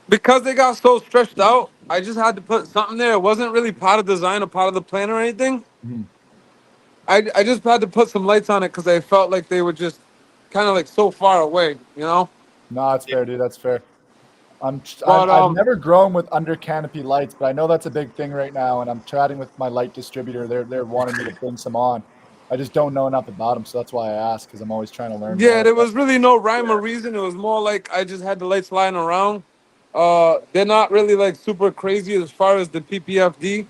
because they got so stretched out, I just had to put something there. It wasn't really part of the design or part of the plan or anything. Mm-hmm. I just had to put some lights on it because I felt like they were just kind of like so far away, you know? No, that's fair, dude. That's fair. I've never grown with under canopy lights, but I know that's a big thing right now. And I'm chatting with my light distributor. They're wanting me to bring some on. I just don't know enough about them, so that's why I asked, because I'm always trying to learn. Yeah, there was really no rhyme or reason. It was more like I just had the lights lying around. They're not really like super crazy as far as the PPFD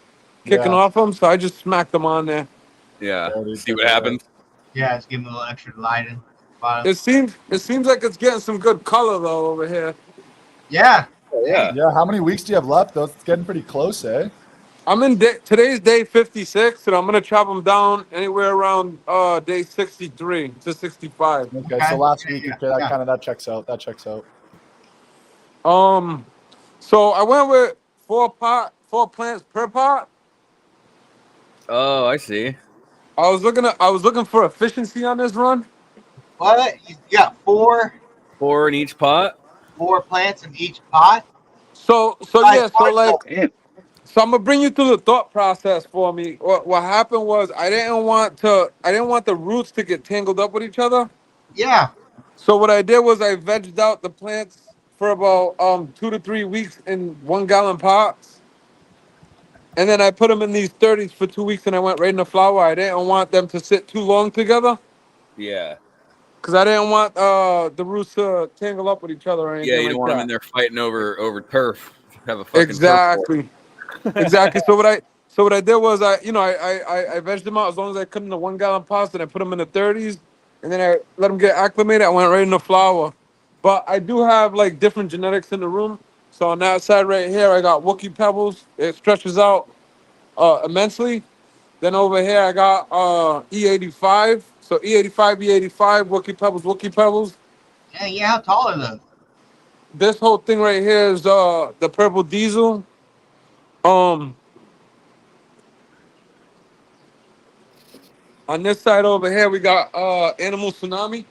kicking off them, so I just smacked them on there. Yeah, see what happens. Yeah, it's giving a little extra lighting. It seems like it's getting some good color though over here. Yeah. Yeah. How many weeks do you have left though? It's getting pretty close, eh? I'm in today's day 56, and I'm gonna chop them down anywhere around day 63 to 65. Okay, so last week, that checks out. That checks out. So I went with four plants per pot. Oh, I see. I was looking for efficiency on this run. What? You got 4 4 in each pot. plants in each pot? So Nice yeah, so like Damn. so I'm gonna bring you through the thought process for me. What happened was I didn't want the roots to get tangled up with each other. Yeah. So what I did was I vegged out the plants for about 2 to 3 weeks in 1 gallon pots. And then I put them in these 30s for 2 weeks and I went right in the flower. I didn't want them to sit too long together Yeah. because I didn't want the roots to tangle up with each other or Yeah, anything you don't like want them that. in there fighting over turf. Have a fucking Exactly. turf Exactly. So what I did was I vegged them out as long as I could in the 1 gallon pots, and I put them in the 30s, and then I let them get acclimated. I went right in the flower. But I do have like different genetics in the room. So on that side right here, I got Wookie Pebbles. It stretches out immensely. Then over here I got E85. So E85, E85, Wookie Pebbles, Wookie Pebbles. Yeah, how tall are those? This whole thing right here is the purple diesel. Um On this side over here, we got Animal Tsunami.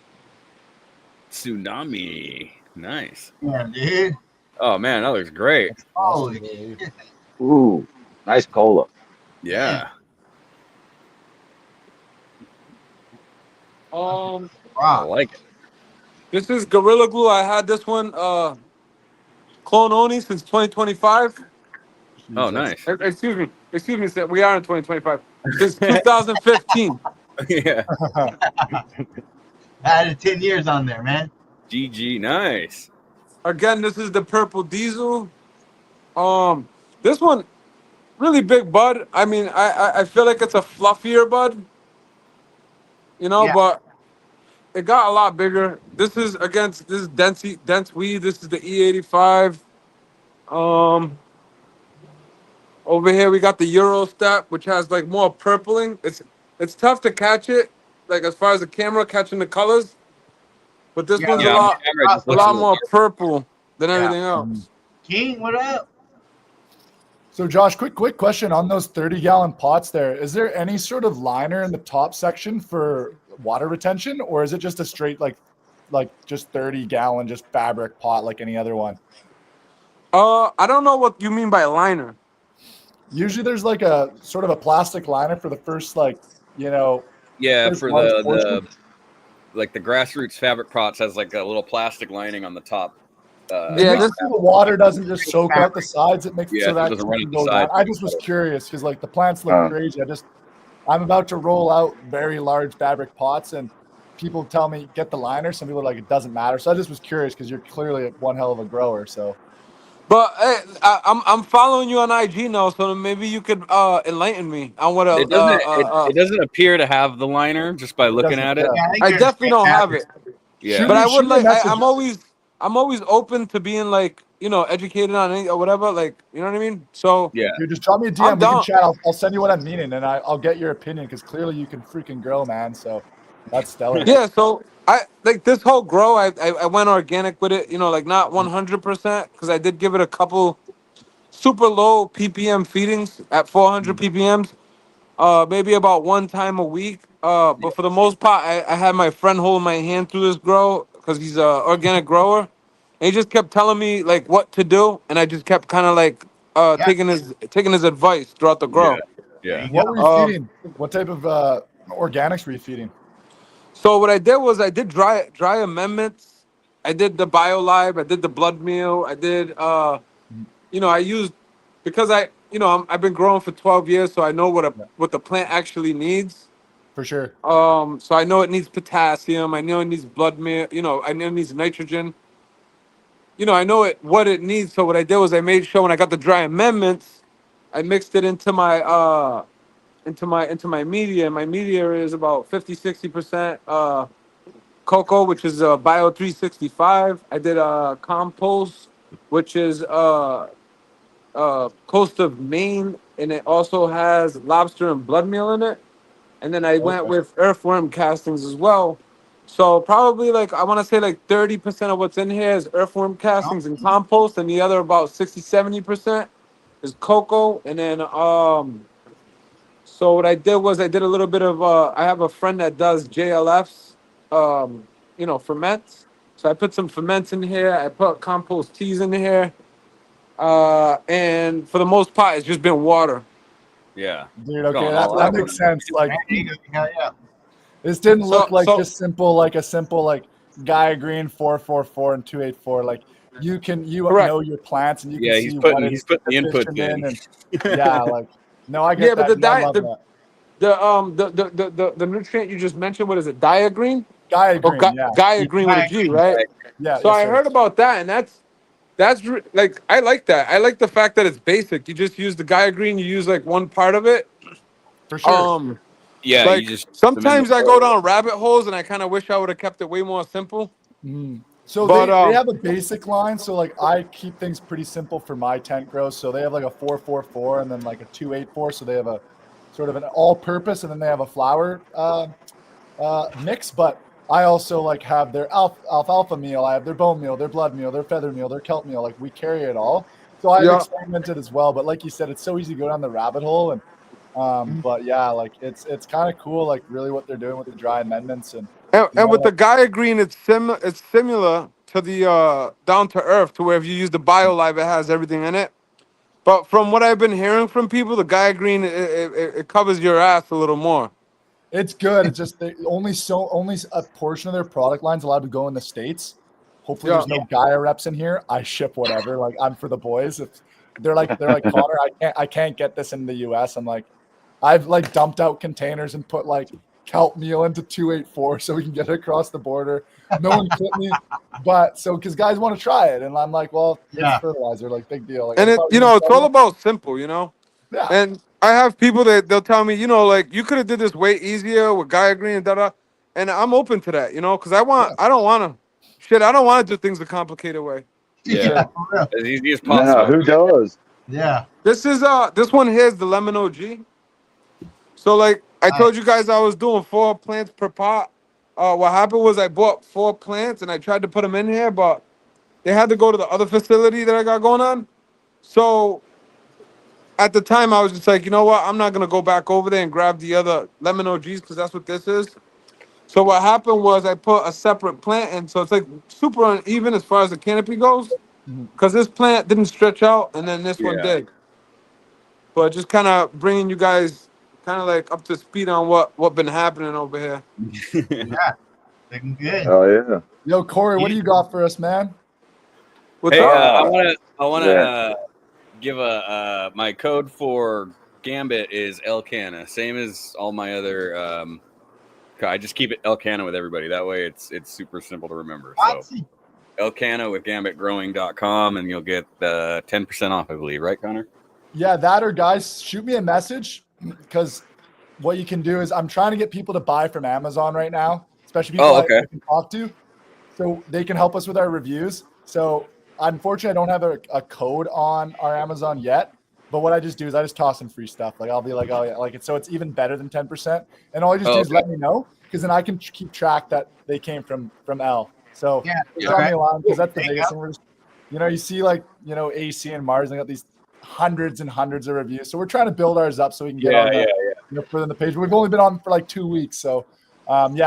Tsunami. Nice. Yeah, dude. Oh man, that looks great. Holy Awesome. shit. Ooh, nice cola. Yeah. I Wow. like it. This is Gorilla Glue. I had this one Clone Oni since 2025. Oh, Jesus. nice. Excuse me, sir. We are in 2025. Since 2015. Yeah. I added 10 years on there, man. GG. Nice. Again, this is the purple diesel. This one really big bud. I mean, I feel like it's a fluffier bud, Yeah. but it got a lot bigger. This is dense weed. This is the E85. Um, Over here we got the Euro step, which has like more purpling. It's tough to catch it, like as far as the camera catching the colors. But this Yeah, one's Yeah, on the camera, it just a looks a lot little more dark. purple than Yeah. everything else. King, what up? So Josh, quick question on those 30-gallon pots there. Is there any sort of liner in the top section for water retention, or is it just a straight like just 30-gallon just fabric pot like any other one? I don't know what you mean by liner. Usually there's like a sort of a plastic liner for the first Yeah, first for large the portion. like the grassroots fabric pots has like a little plastic lining on the top. It Yeah, makes this- sure the water doesn't just soak out the sides. It makes it Yeah, so it that doesn't it run can up the go down. sides. I just was curious because like the plants look crazy. I'm about to roll out very large fabric pots, and people tell me get the liner. Some people are like it doesn't matter. So I just was curious because you're clearly one hell of a grower. So But hey, I'm following you on IG now, so maybe you could enlighten me on what It doesn't. It doesn't appear to have the liner just by looking doesn't, at it. Yeah, I there's definitely don't have fabric. it. Yeah. But I Shoot would me a like. message. I'm always open to being like educated on any or whatever. Like you know what I mean. So Yeah. Dude, just drop me a I'm DM. We can down. chat. I'll send you what I'm meaning, and I'll get your opinion because clearly you can freaking grow, man. So that's stellar. Yeah. So I like this whole grow. I went organic with it. Like not 100% because I did give it a couple super low ppm feedings at 400 ppms. Maybe about one time a week. But for the most part, I had my friend holding my hand through this grow because he's a organic grower. And he just kept telling me like what to do, and I just kept kind of like Yeah. taking his advice throughout the Yeah. grow. There Yeah. you What go. were you feeding? What type of organics were you feeding? So what I did was I did dry amendments. I did the BioLive. I did the blood meal. I did I used because I've been growing for 12 years, so I know Yeah. what the plant actually needs. For sure. So I know it needs potassium. I know it needs blood meal. I know it needs nitrogen. I know what it needs. So what I did was I made sure when I got the dry amendments, I mixed it into my media. And my media is about 50-60% cocoa, which is Bio 365. I did compost, which is coast of Maine, and it also has lobster and blood meal in it. And then I went Okay. with earthworm castings as well. So probably like I want to say like 30% of what's in here is earthworm castings and compost, and the other about 60-70% is cocoa. And then So what I did was I did a little bit of I have a friend that does JLFs, ferments. So I put some ferments in here. I put compost teas in here, and for the most part, it's just been water. Yeah. Dude, okay, Going that, all that out. makes sense. Like, Hell yeah. this didn't So- look like so- just simple, like a simple like Gaia Green 444 and 284. Like you Correct. know your plants and you Yeah, can he's see putting- what he's it's putting the inputs deficient in. and yeah, like no, I get Yeah, but that. the I diet, love that. the nutrient you just mentioned, what is it? Diagreen? Gaia Oh, Green, yeah. Gaia Green with a G, right? Yeah. So yes, I sir. heard about that, and that's like I like that. I like the fact that it's basic. You just use the Gaia Green. You use like one part of it. For sure. Yeah, Like you just sometimes I go down rabbit holes, and I kind of wish I would have kept it way more simple. So But, they have a basic line. So like I keep things pretty simple for my tent grows. So they have like a 444 and then like a 284. So they have a sort of an all-purpose, and then they have a flour mix. But I also like have their alfalfa meal. I have their bone meal, their blood meal, their feather meal, their kelp meal. Like we carry it all. So I've Yeah. experimented as well. But like you said, it's so easy to go down the rabbit hole. And but yeah, like it's kind of cool. Like really what they're doing with the dry amendments and. And with the Gaia Green, it's similar to the Down to Earth, to where if you use the BioLive, it has everything in it. But from what I've been hearing from people, the Gaia Green it covers your ass a little more. It's good. It's just only a portion of their product line's allowed to go in the States. Hopefully, there's no Gaia reps in here. I ship whatever. Like I'm for the boys. If they're like Connor, I can't get this in the US. I'm like, I've like dumped out containers and put like kelp meal into 284 so we can get it across the border. No one quit me, but so because guys want to try it, and I'm like, well, it's fertilizer, like big deal. Like, And it's all about simple, Yeah. And I have people that they'll tell me, like you could have did this way easier with Gaia Green and da. And I'm open to that, because I don't want to do things the complicated way. Yeah. For real. as easy as No, possible. who does? Yeah. This one here is the Lemon OG. So like I told you guys, I was doing 4 plants per pot. What happened was I bought 4 plants and I tried to put them in here, but they had to go to the other facility that I got going on. So at the time, I was just like, you know what? I'm not gonna go back over there and grab the other Lemon OGs because that's what this is. So what happened was I put a separate plant in, so it's like super uneven as far as the canopy goes, because this plant didn't stretch out and then this one Yeah. did. But just kind of bringing you guys kind of like up to speed on what been happening over here. Yeah. Looking good. Oh yeah. Yo, Corey, what do you got for us, man? What's Hey, up? I want to give my code for Gambit is Elcana, same as all my other. I just keep it Elcana with everybody. That way, it's super simple to remember. So Elcana with GambitGrowing.com, and you'll get 10% off, I believe. Right, Connor? Yeah, that or guys, shoot me a message because what you can do is I'm trying to get people to buy from Amazon right now, especially people I can talk to, so they can help us with our reviews. So unfortunately, I don't have a code on our Amazon yet. But what I just do is I just toss in free stuff. Like I'll be like, oh yeah, like it's even better than 10%. And all you just do is let me know because then I can keep track that they came from L. So drop me a line because that's the biggest thing. We're just, you see like AC and Mars, and they got these hundreds and hundreds of reviews. So we're trying to build ours up so we can get on further in the page. We've only been on for like 2 weeks, so. I think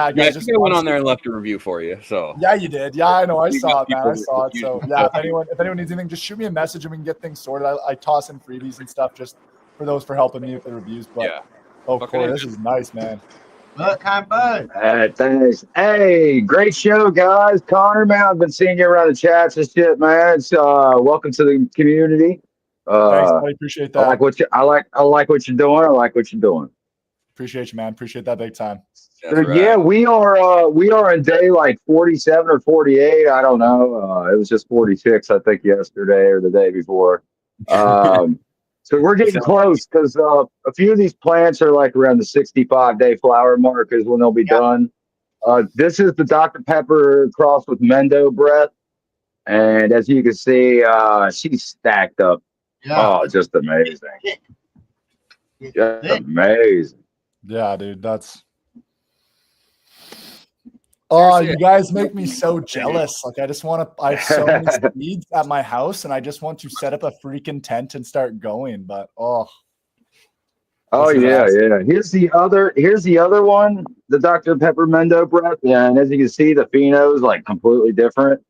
I went on there and left a review for you. So yeah, you did. Yeah, I know. I saw it, man. I saw it. So yeah, if anyone needs anything, just shoot me a message and we can get things sorted. I toss in freebies and stuff just for those for helping me with the reviews. But Corey, this is nice, man. Look, kind bud. Thanks. Hey, great show, guys. Connor, man, I've been seeing you around the chats and shit, man. So welcome to the community. Thanks, buddy. Appreciate that. I like what you're doing. I like what you're doing. Appreciate you, man. Appreciate that big time. Right. Yeah, we are in day like 47 or 48. I don't know. It was just 46, I think, yesterday or the day before. So we're getting close because a few of these plants are like around the 65-day flower mark is when they'll be done. This is the Dr. Pepper crossed with Mendo Breath, and as you can see, she's stacked up. Yeah. Oh, just amazing. Just amazing. Yeah, dude, that's. Oh, you guys make me so jealous. Like, I just want to, I have so many seeds at my house and I just want to set up a freaking tent and start going. But, Oh This is yeah, awesome. yeah. Here's the other one, the Dr. Peppermento breath. Yeah, and as you can see, the pheno is like completely different.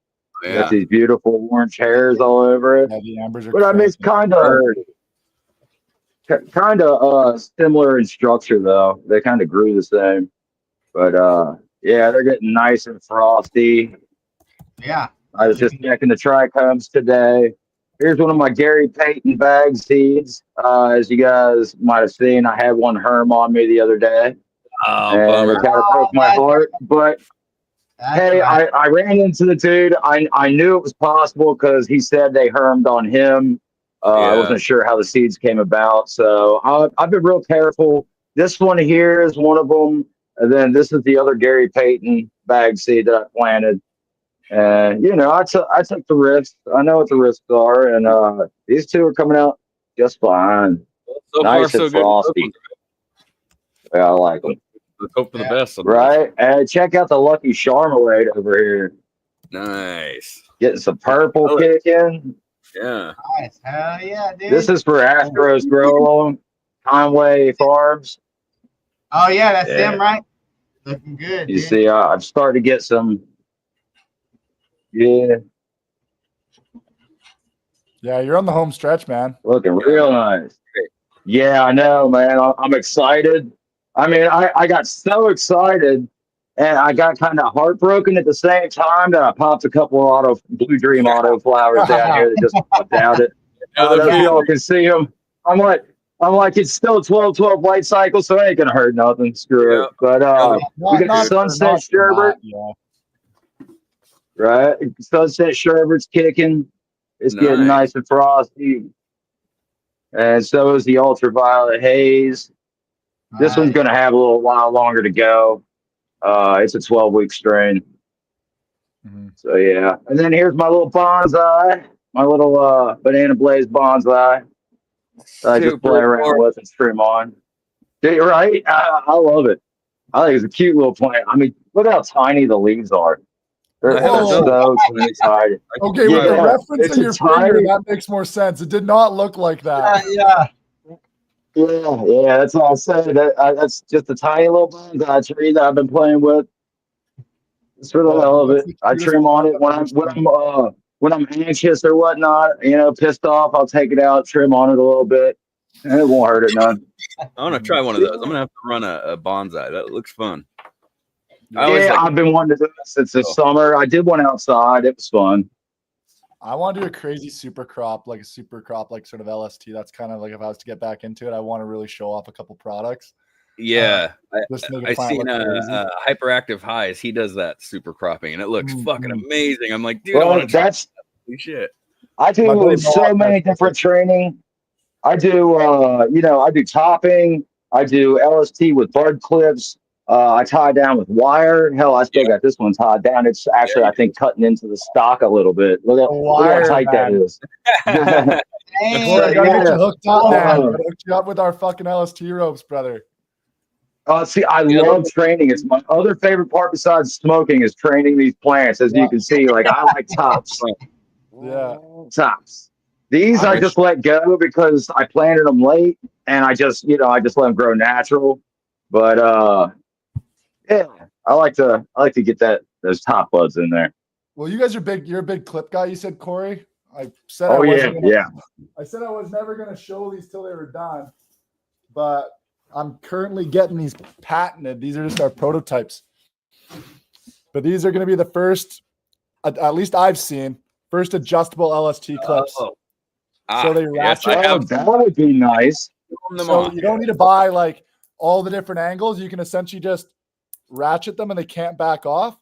Got Yeah. these beautiful orange hairs all over it. Yeah, the ambers are But I mean, it's cranking. kind of similar in structure though. They kind of grew the same. But yeah, they're getting nice and frosty. Yeah. I was just checking the trichomes today. Here's one of my Gary Payton bag seeds. As you guys might have seen, I had one herm on me the other day, Oh, and bummer. it kind of broke my heart. But That's hey, right. I ran into the dude. I knew it was possible because he said they hermed on him. I Yeah. wasn't sure how the seeds came about, so I've been real careful. This one here is one of them, and then this is the other Gary Payton bag seed that I planted. And you know, I took the risks. I know what the risks are, and these two are coming out just fine, So far, nice so and good. frosty. Yeah, I like them. Let's hope for the Yeah. best. on Right, and check out the Lucky Charmeleade over here, this. Nice. getting some purple Oh, kicking. Yeah. Nice. Hell yeah, dude. This is for Astros Grow Conway Farms. Oh yeah, that's Yeah. them, right? Looking good. You dude. see, I've started to get some. Yeah, Yeah, you're on the home stretch, man. looking real nice. Yeah, I know, man. I'm excited. I mean, I got so excited and I got kind of heartbroken at the same time that I popped a couple of Blue Dream auto flowers down here that just popped out it. I don't know if y'all can see them. I'm like, it's still 12-12 light cycle, so it ain't gonna hurt nothing. Screw Yeah. it. But we got Sunset Sherbet, Yeah. right? Sunset Sherbet's kicking. It's getting nice and frosty. And so is the ultraviolet haze. This one's going to have a little while longer to go. It's a 12-week strain. Mhm. So, yeah. And then here's my little bonsai, my little Banana Blaze bonsai. I just play around with and trim on. You're right. I love it. I think it's a cute little plant. I mean, look how tiny the leaves are. They're so tiny. Okay, with the reference in your finger, that makes more sense. It did not look like that. Yeah, that's all I said. That's just a tiny little bonsai tree that I've been playing with. It's for the hell of it. I trim on it when I'm anxious or whatnot. You know, pissed off, I'll take it out, trim on it a little bit, and it won't hurt it none. I want to try one of those. I'm gonna have to run a bonsai. That looks fun. I've been wanting to do this since this summer. I did one outside. It was fun. I want to do a crazy super crop, like sort of LST. That's kind of like if I was to get back into it, I want to really show off a couple products. Yeah, I seen Hyperactive Highs. He does that super cropping, and it looks fucking amazing. I'm like, dude, well, I want to try shit. I do so many different training. I do, I do topping. I do LST with bud clips. I tie down with wire. Hell, I still got this one tied down. It's actually, I think, cutting into the stock a little bit. Look how tight that is. I gotta get you hooked up, man. Gotta hook you up with our fucking LST ropes, brother. See, I love training. It's my other favorite part besides smoking is training these plants. As you can see, like I like tops. Yeah, tops. These I just let go because I planted them late, and I just let them grow natural. But yeah, I like to get those top buds in there. Well, you guys are big. You're a big clip guy. You said, Corey. I said. I said I was never gonna show these till they were done, but I'm currently getting these patented. These are just our prototypes, but these are going to be the first, at least I've seen, first adjustable LST clips. So they ratchet. That would be nice. So you don't need to buy like all the different angles. You can essentially just ratchet them and they can't back off.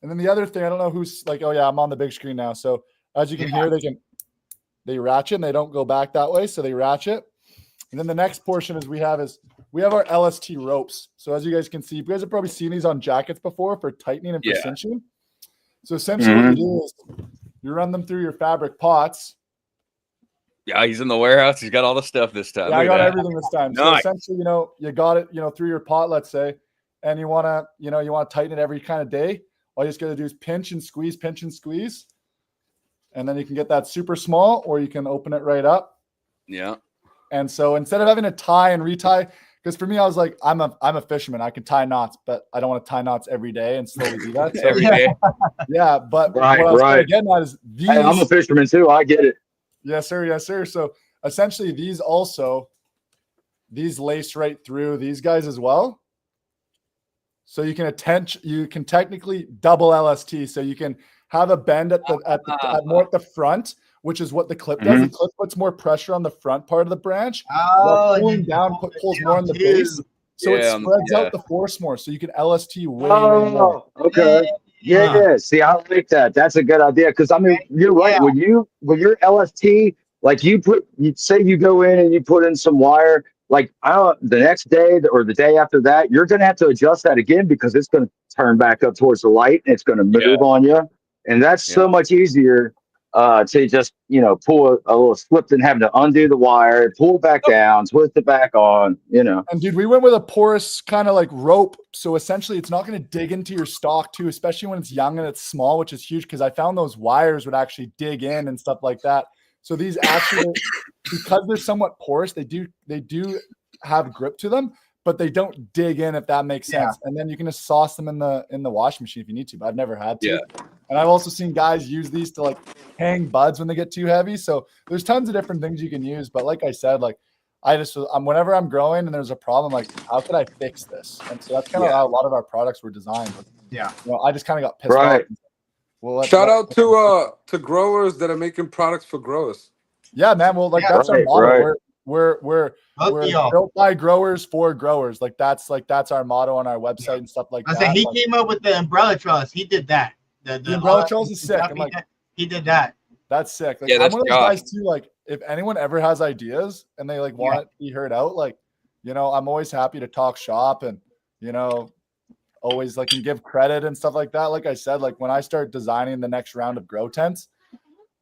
And then the other thing, I don't know who's like, oh yeah, I'm on the big screen now. So as you can hear, they ratchet and they don't go back that way. So they ratchet. And then the next portion we have our LST ropes. So as you guys can see, you guys have probably seen these on jackets before for tightening and for cinching. So essentially what you do is you run them through your fabric pots. Yeah, he's in the warehouse. He's got all the stuff this time. Yeah, I got everything this time. Nice. So essentially, you got it, through your pot, let's say, and you want to tighten it every kind of day. All you just got to do is pinch and squeeze. And then you can get that super small or you can open it right up. Yeah. And so instead of having to tie and retie, because for me, I was like, I'm a fisherman. I can tie knots, but I don't want to tie knots every day and slowly do that. So, every day. yeah, but Right, what I was right. kind of getting at is these. Hey, I'm a fisherman too. I get it. Yes, sir. Yes, sir. So essentially, these lace right through these guys as well. So you can technically double LST. So you can have a bend more at the front, which is what the clip does. The clip puts more pressure on the front part of the branch. Oh, Pulling down pulls more on the base. So it spreads out the force more. So you can LST way more. Okay. Yeah. See, I like that. That's a good idea. Because I mean, you're right. When your LST, like you say you go in and you put in some wire, like the next day or the day after that, you're going to have to adjust that again because it's going to turn back up towards the light and it's going to move on you. And that's so much easier to just, pull a little slip than having to undo the wire, pull it back down, twist it back on, And dude, we went with a porous kind of like rope. So essentially it's not going to dig into your stock too, especially when it's young and it's small, which is huge because I found those wires would actually dig in and stuff like that. So these actually, because they're somewhat porous, they do have grip to them, but they don't dig in, if that makes sense. And then you can just sauce them in the washing machine if you need to, but I've never had to. And I've also seen guys use these to like hang buds when they get too heavy. So there's tons of different things you can use. But like I said, like whenever I'm growing and there's a problem, like how could I fix this? And so that's kind of how a lot of our products were designed. But, I just kind of got pissed off. Well, shout out to growers that are making products for growers. Yeah, man. Well, like that's our motto. We're built by growers for growers. Like that's our motto on our website and stuff like that. He came up with the umbrella trellis. He did that. The umbrella trellis is sick. I'm like, he did that. That's sick. Like, that's I'm one of those guys too. Like, if anyone ever has ideas and they like want it to be heard out, like, I'm always happy to talk shop and always like can give credit and stuff like that. Like I said, like when I start designing the next round of grow tents,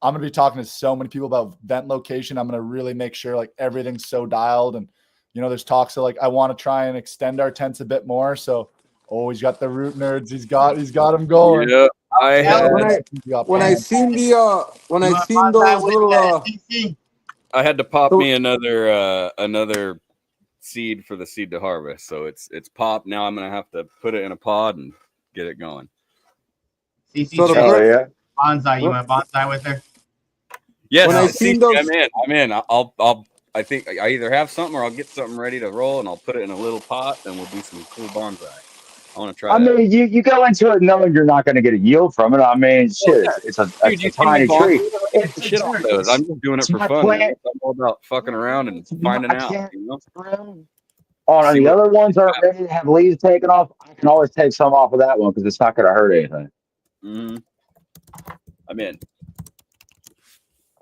I'm going to be talking to so many people about vent location. I'm going to really make sure like everything's so dialed. And, there's talks of like, I want to try and extend our tents a bit more. So, he's got the root nerds. He's got them going. Yeah. When I seen those little, I had to pop me another seed for the seed to harvest. So it's popped. Now I'm going to have to put it in a pod and get it going. Bonsai. You want bonsai with her? Yes. When I seen those, I'm in. I think I either have something or I'll get something ready to roll and I'll put it in a little pot and we'll do some cool bonsai. I want to try. I mean, you go into it knowing you're not going to get a yield from it. I mean, shit, it's a tiny tree. Shit on those. I'm just doing it for fun. I'm all about fucking around and finding out. On the other ones that are ready to have leaves taken off, I can always take some off of that one because it's not going to hurt anything. I'm in.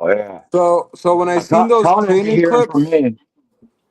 Oh yeah. So when I seen those training clips,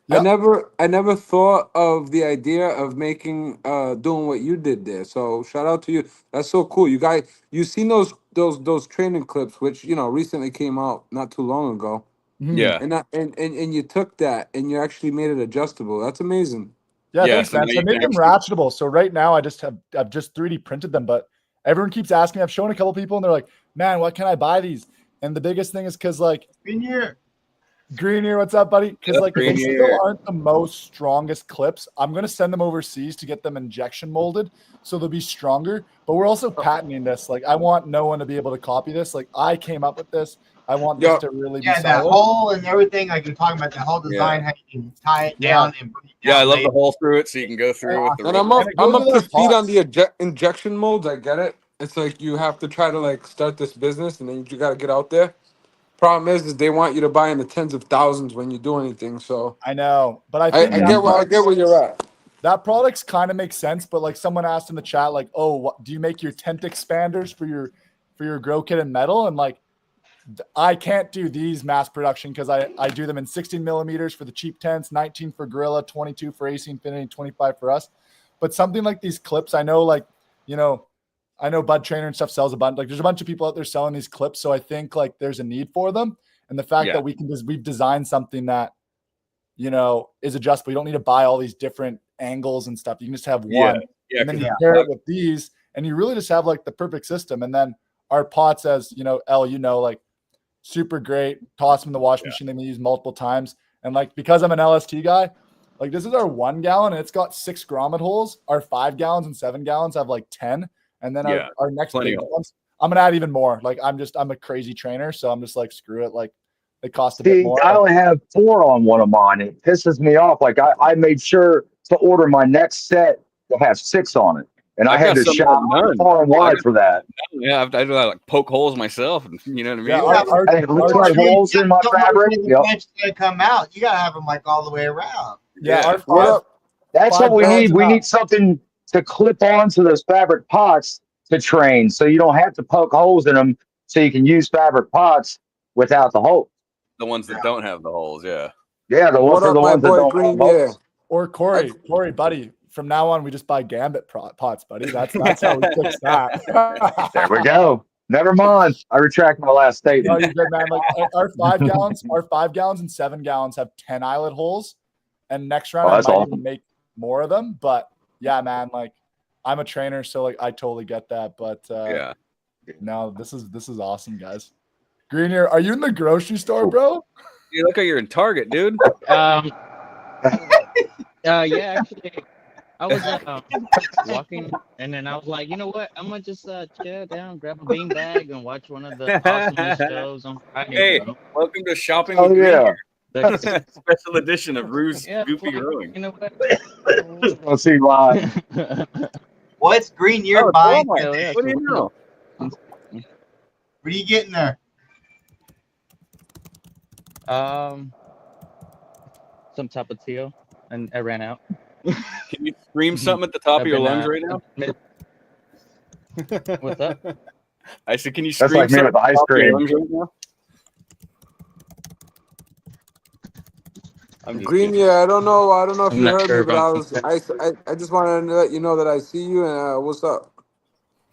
I never thought of the idea of making doing what you did there. So shout out to you. That's so cool. You seen those training clips which recently came out not too long ago. Yeah. And you took that and you actually made it adjustable. That's amazing. Yeah, thanks, man. So I made them ratchetable. So right now I've just 3D printed them, but everyone keeps asking me. I've shown a couple people and they're like, man, what can I buy these? And the biggest thing is because like Greenier, what's up, buddy? Because like they still aren't the most strongest clips. I'm gonna send them overseas to get them injection molded, so they'll be stronger. But we're also patenting this. Like I want no one to be able to copy this. Like I came up with this. I want this to really be solid. That hole and everything. Like you're talking about the whole design, how you can tie it down and bring it down. I love the hole through it, so you can go through with the. And I'm up to speed on the injection molds. I get it. It's like you have to try to like start this business, and then you got to get out there. Problem is they want you to buy in the tens of thousands when you do anything. So I know, but I get where you're at. That product's kind of makes sense, but like someone asked in the chat, like, "Oh, do you make your tent expanders for your grow kit in metal?" And like, I can't do these mass production because I do them in 16 millimeters for the cheap tents, 19 for Gorilla, 22 for AC Infinity, 25 for us. But something like these clips, I know, like I know Bud Trainer and stuff sells a bunch. Like there's a bunch of people out there selling these clips. So I think like there's a need for them. And the fact that we've designed something that, is adjustable. You don't need to buy all these different angles and stuff. You can just have one. And then you pair it with these and you really just have like the perfect system. And then our pots, as like super great, toss them in the wash machine. They can use multiple times. And like, because I'm an LST guy, like this is our 1 gallon and it's got 6 grommet holes. Our 5 gallons and 7 gallons have like 10. And then our next big ones, I'm going to add even more. Like I'm a crazy trainer. So I'm just like, screw it. Like it costs a bit more. I only have 4 on one of mine. It pisses me off. Like I made sure to order my next set to have 6 on it. And I had to shop far and wide for that. Yeah, I do like poke holes myself. You know what I mean? Yeah, I have holes in my fabric. Gonna come out. You gotta have them like all the way around. Yeah, that's what we need. We need something to clip onto those fabric pots to train, so you don't have to poke holes in them. So you can use fabric pots without the hole. The ones that don't have the holes, yeah. Yeah, the ones that don't have holes. Or Corey, buddy. From now on, we just buy Gambit pots, buddy. That's how we fix that. There we go. Never mind. I retract my last statement. No, you're good, man. Like our 5 gallons and 7 gallons have 10 eyelet holes. And next round, I might even make more of them. But yeah, man, like I'm a trainer, so like I totally get that. But yeah, no, this is awesome, guys. Greenier, are you in the grocery store, bro? You look like you're in Target, dude. Yeah, actually, I was walking, and then I was like, you know what? I'm gonna just chill down, grab a bean bag, and watch one of the awesome shows on Friday. Hey, welcome to Shopping with yeah. Special edition of Rue's Goofy Rowing. You know what? Let's see why. What's green year buying? What do you know? What are you getting there? Some Tapatio, and I ran out. Can you scream something at the top of your lungs right now? What's up? I said, can you That's scream like me something with ice at the top of your cream. lungs right now? Green, yeah, I don't know if I'm you not heard sure me, but I just wanted to let you know that I see you and what's up.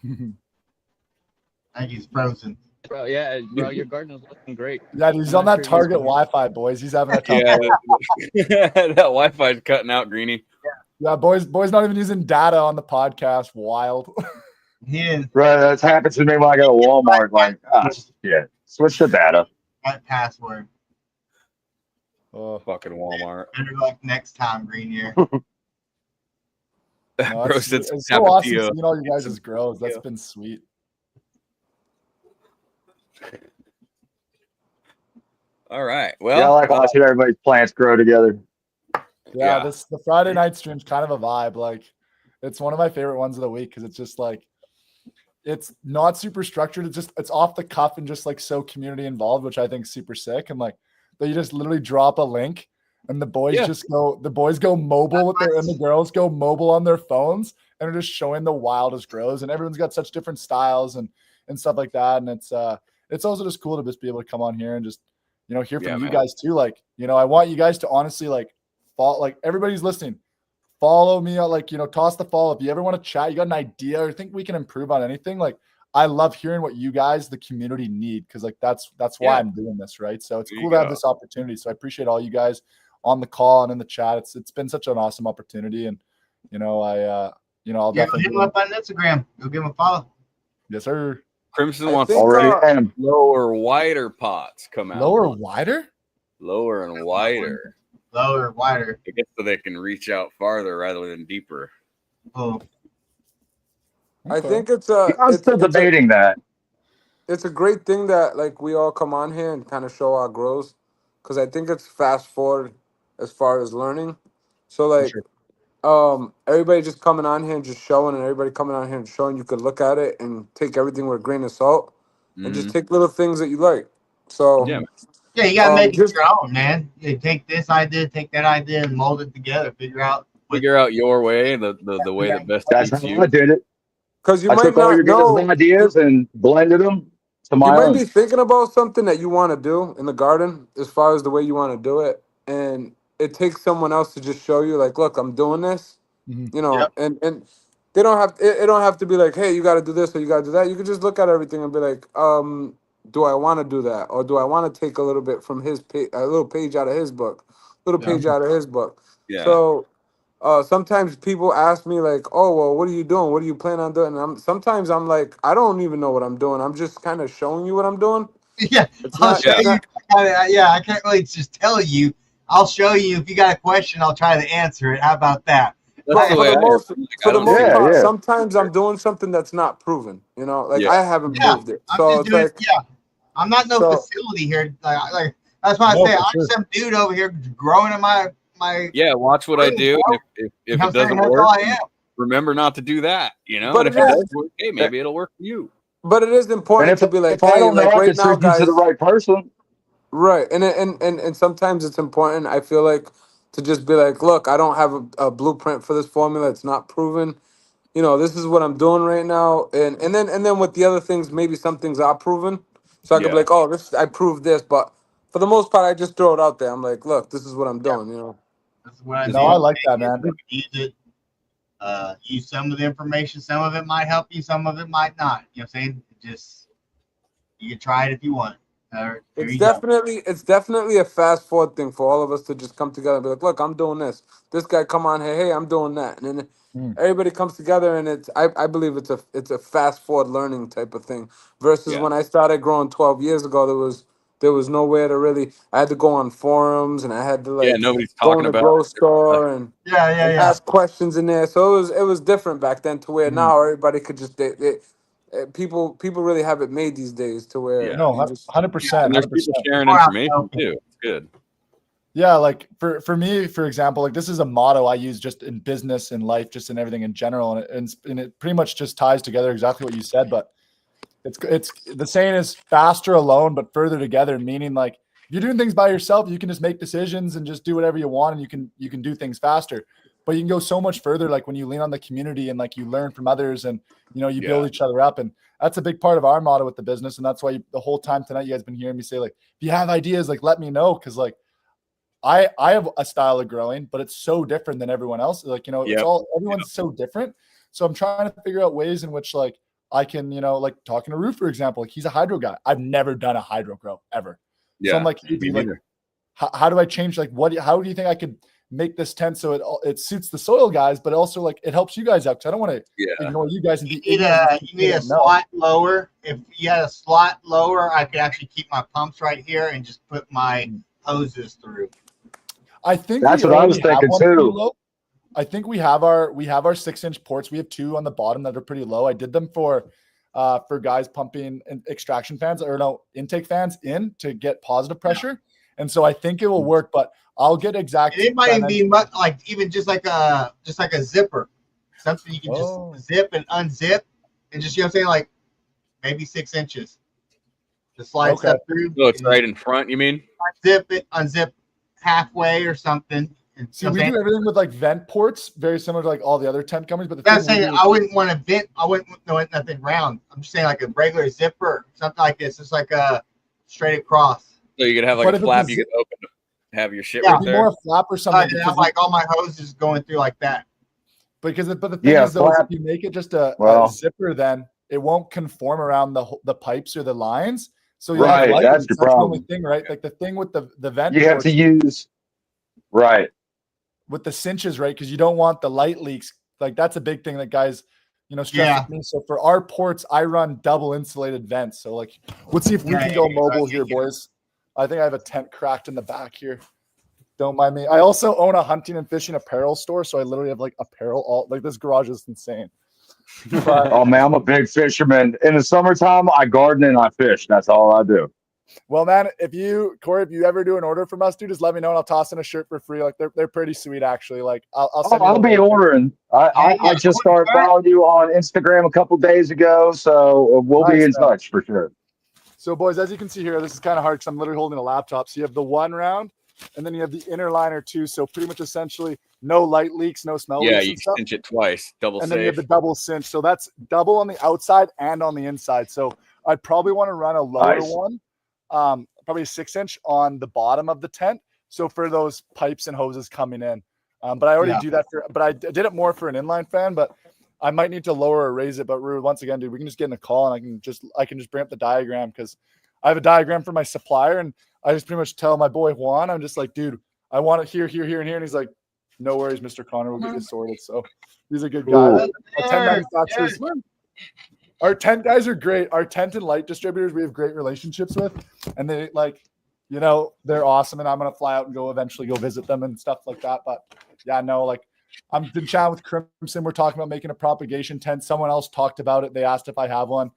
I think he's frozen. Bro, yeah, bro, your garden is looking great. Yeah, he's on that Target Wi-Fi, boys. He's having a tough Yeah, that Wi-Fi's cutting out, Greenie. Yeah, boys not even using data on the podcast. Wild. Yeah, Right, that's happened to me when I go to Walmart. Like, yeah, switch to data. that password. Oh, Fucking Walmart. Better luck next time, green year. no, Bro, it's said so awesome Tapatio. seeing all you guys' grows. That's been sweet. All right. Yeah, I Well, like watching everybody's plants grow together. Yeah, Yeah. the Friday night stream's kind of a vibe. Like, it's one of my favorite ones of the week because it's just like, it's not super structured. It's off the cuff and just like so community involved, which I think is super sick. And like, you just literally drop a link and the boys go mobile with and the girls go mobile on their phones and are just showing the wildest grows. And everyone's got such different styles and stuff like that. And it's also just cool to just be able to come on here and just, hear from you guys too. Like, I want you guys to honestly like follow, like everybody's listening. Follow me out, like, toss the follow. If you ever want to chat, you got an idea or think we can improve on anything, like I love hearing what you guys, the community, need, because like that's why I'm doing this, right? So it's cool to have this opportunity. So I appreciate all you guys on the call and in the chat. It's been such an awesome opportunity, and I'll definitely hit him up on Instagram. Go give him a follow. Yes, sir. Crimson wants already lower, wider pots come out. Lower, wider? Lower and wider. Lower, wider. I guess so they can reach out farther rather than deeper. Oh. I think I'm still debating that. It's a great thing that like we all come on here and kind of show our grows, because I think it's fast forward as far as learning. So like, everybody just coming on here and just showing, and everybody coming on here and showing, you could look at it and take everything with a grain of salt, and just take little things that you like. So yeah, you gotta make it your own, man. You take this idea, take that idea, and mold it together. Figure out your way, the way that best That's suits how you. I did it. Because you I might took all not your know. guys' ideas and blended them to my You might own. be thinking about something that you want to do in the garden as far as the way you want to do it. And it takes someone else to just show you, like, look, I'm doing this, and they don't have, it don't have to be like, hey, you got to do this or you got to do that. You could just look at everything and be like, do I want to do that? Or do I want to take a little bit from his a little page out of his book, page out of his book. Yeah. So sometimes people ask me like, oh, well, what are you doing? What do you plan on doing? And sometimes I'm like, I don't even know what I'm doing. I'm just kind of showing you what I'm doing. Yeah. It's not, I can't really just tell you. I'll show you. If you got a question, I'll try to answer it. How about that? That's the For way the I most, like, for I the don't most see Yeah, part, yeah. sometimes I'm doing something that's not proven. You know, like Yeah. I haven't Yeah, proved it. I'm So just it's doing. like, Yeah, I'm not no so facility here. Like that's why I No, say for I'm sure. some dude over here growing in my. Yeah, watch what I do. And if You know it what I'm saying? doesn't That's work, all I am. remember not to do that. You know, but and it if it is, does work, hey, maybe it'll work for you. but it is And important to be like, if I hey, don't know, like I right can now, send you to the guys. right person. Right, and sometimes it's important. I feel like to just be like, look, I don't have a blueprint for this formula. It's not proven. You know, this is what I'm doing right now, and then with the other things, maybe some things are proven. So I could be Yeah. like, oh, this I proved this, but for the most part, I just throw it out there. I'm like, look, this is what I'm Yeah, doing. You know. that's what I As do. No, I long like that, Take it, man. use it. Use some of the information. Some of it might help you. Some of it might not. You know what I'm saying? Just you can try it if you want. Or It's you don't. definitely a fast forward thing for all of us to just come together and be like, look, I'm doing this. This guy come on here, hey, I'm doing that. And then Mm. everybody comes together and I believe it's a fast forward learning type of thing. Versus yeah. when I started growing 12 years ago, there was nowhere to really I had to go on forums and I had to Yeah, like nobody's go in talking the about grocery it. store and Yeah, yeah, and yeah. ask questions in there. So it was different back then to where Mm. now everybody could just people really have it made these days to where Yeah. No, you just 100%, And there's people 100%. sharing More out information helping. too. It's good. Yeah, like for me, for example, like this is a motto I use just in business and life, just in everything in general, and it pretty much just ties together exactly what you said. But it's the saying is faster alone, but further together. Meaning, like if you're doing things by yourself, you can just make decisions and just do whatever you want, and you can do things faster. But you can go so much further, like when you lean on the community and like you learn from others, and you Yeah. build each other up. And that's a big part of our motto with the business, and that's why the whole time tonight you guys been hearing me say like, if you have ideas, like let me know, because like. I have a style of growing, but it's so different than everyone else. Like, it's Yep. everyone's so different. So I'm trying to figure out ways in which like I can, like talking to Rue, for example, like he's a hydro guy. I've never done a hydro grow ever. So I'm Yeah. like, hey, Me dude, like, neither. how do I change? Like, how do you think I could make this tent so it suits the soil guys, but also like it helps you guys out? Cause I don't want to Yeah. ignore you guys and be You need ignorant. you need a slot lower. If you had a slot lower, I could actually keep my pumps right here and just put my hoses through. I think That's we what I was already have thinking one pretty too. low. I think we have our 6-inch ports. We have 2 on the bottom that are pretty low. I did them for guys pumping extraction fans or intake fans in to get positive pressure. And so I think it will work, but I'll get exact. And it might even be much like even just like a zipper, something you can just zip and unzip, and just I'm saying, like maybe 6 inches. Just slide stuff through. So it's right in front. You mean? Unzip halfway or something. See, we do everything with like vent ports, very similar to like all the other tent companies. But I'm saying I wouldn't want to vent. I wouldn't want nothing round. I'm just saying like a regular zipper, something like this. It's like a straight across. So you could have like a flap you could open, have your shit right there. More a flap or something. Have like all my hoses going through like that. But the thing is though, if you make it just a zipper, then it won't conform around the pipes or the lines. So right, that's your problem. The only thing, right? Like the thing with the vent. You have to use right with the cinches, right? Because you don't want the light leaks. Like that's a big thing that guys, stress with me. So for our ports, I run double insulated vents. So like, let's see if we can go mobile here, boys. I think I have a tent cracked in the back here. Don't mind me. I also own a hunting and fishing apparel store, so I literally have like apparel. Like this garage is insane. But, oh man, I'm a big fisherman. In the summertime, I garden and I fish. That's all I do. Well, man, Corey, if you ever do an order from us, dude, just let me know and I'll toss in a shirt for free. Like they're pretty sweet, actually. Like I'll be ordering. I just started following you on Instagram a couple days ago, so we'll be in touch for sure. So, boys, as you can see here, this is kind of hard because I'm literally holding a laptop. So you have the 1 round, and then you have the inner liner 2. So pretty much essentially no light leaks, no smell leaks. Yeah, you cinch it twice, double. And then you have the double cinch. So that's double on the outside and on the inside. So I'd probably want to run a lower one. Probably a 6-inch on the bottom of the tent. So for those pipes and hoses coming in, but I already do that but I did it more for an inline fan, but I might need to lower or raise it. But once again, dude, we can just get in a call and I can just bring up the diagram because I have a diagram for my supplier and I just pretty much tell my boy Juan, I'm just like, dude, I want it here, here, here, and here. And he's like, no worries, Mr. Connor, we'll get you sorted. So he's a good guy. Our tent guys are great. Our tent and light distributors we have great relationships with, and they like you know, they're awesome, and I'm gonna fly out and eventually go visit them and stuff like that. But yeah, no, like I'm been chatting with Crimson. We're talking about making a propagation tent. Someone else talked about it. They asked if I have one.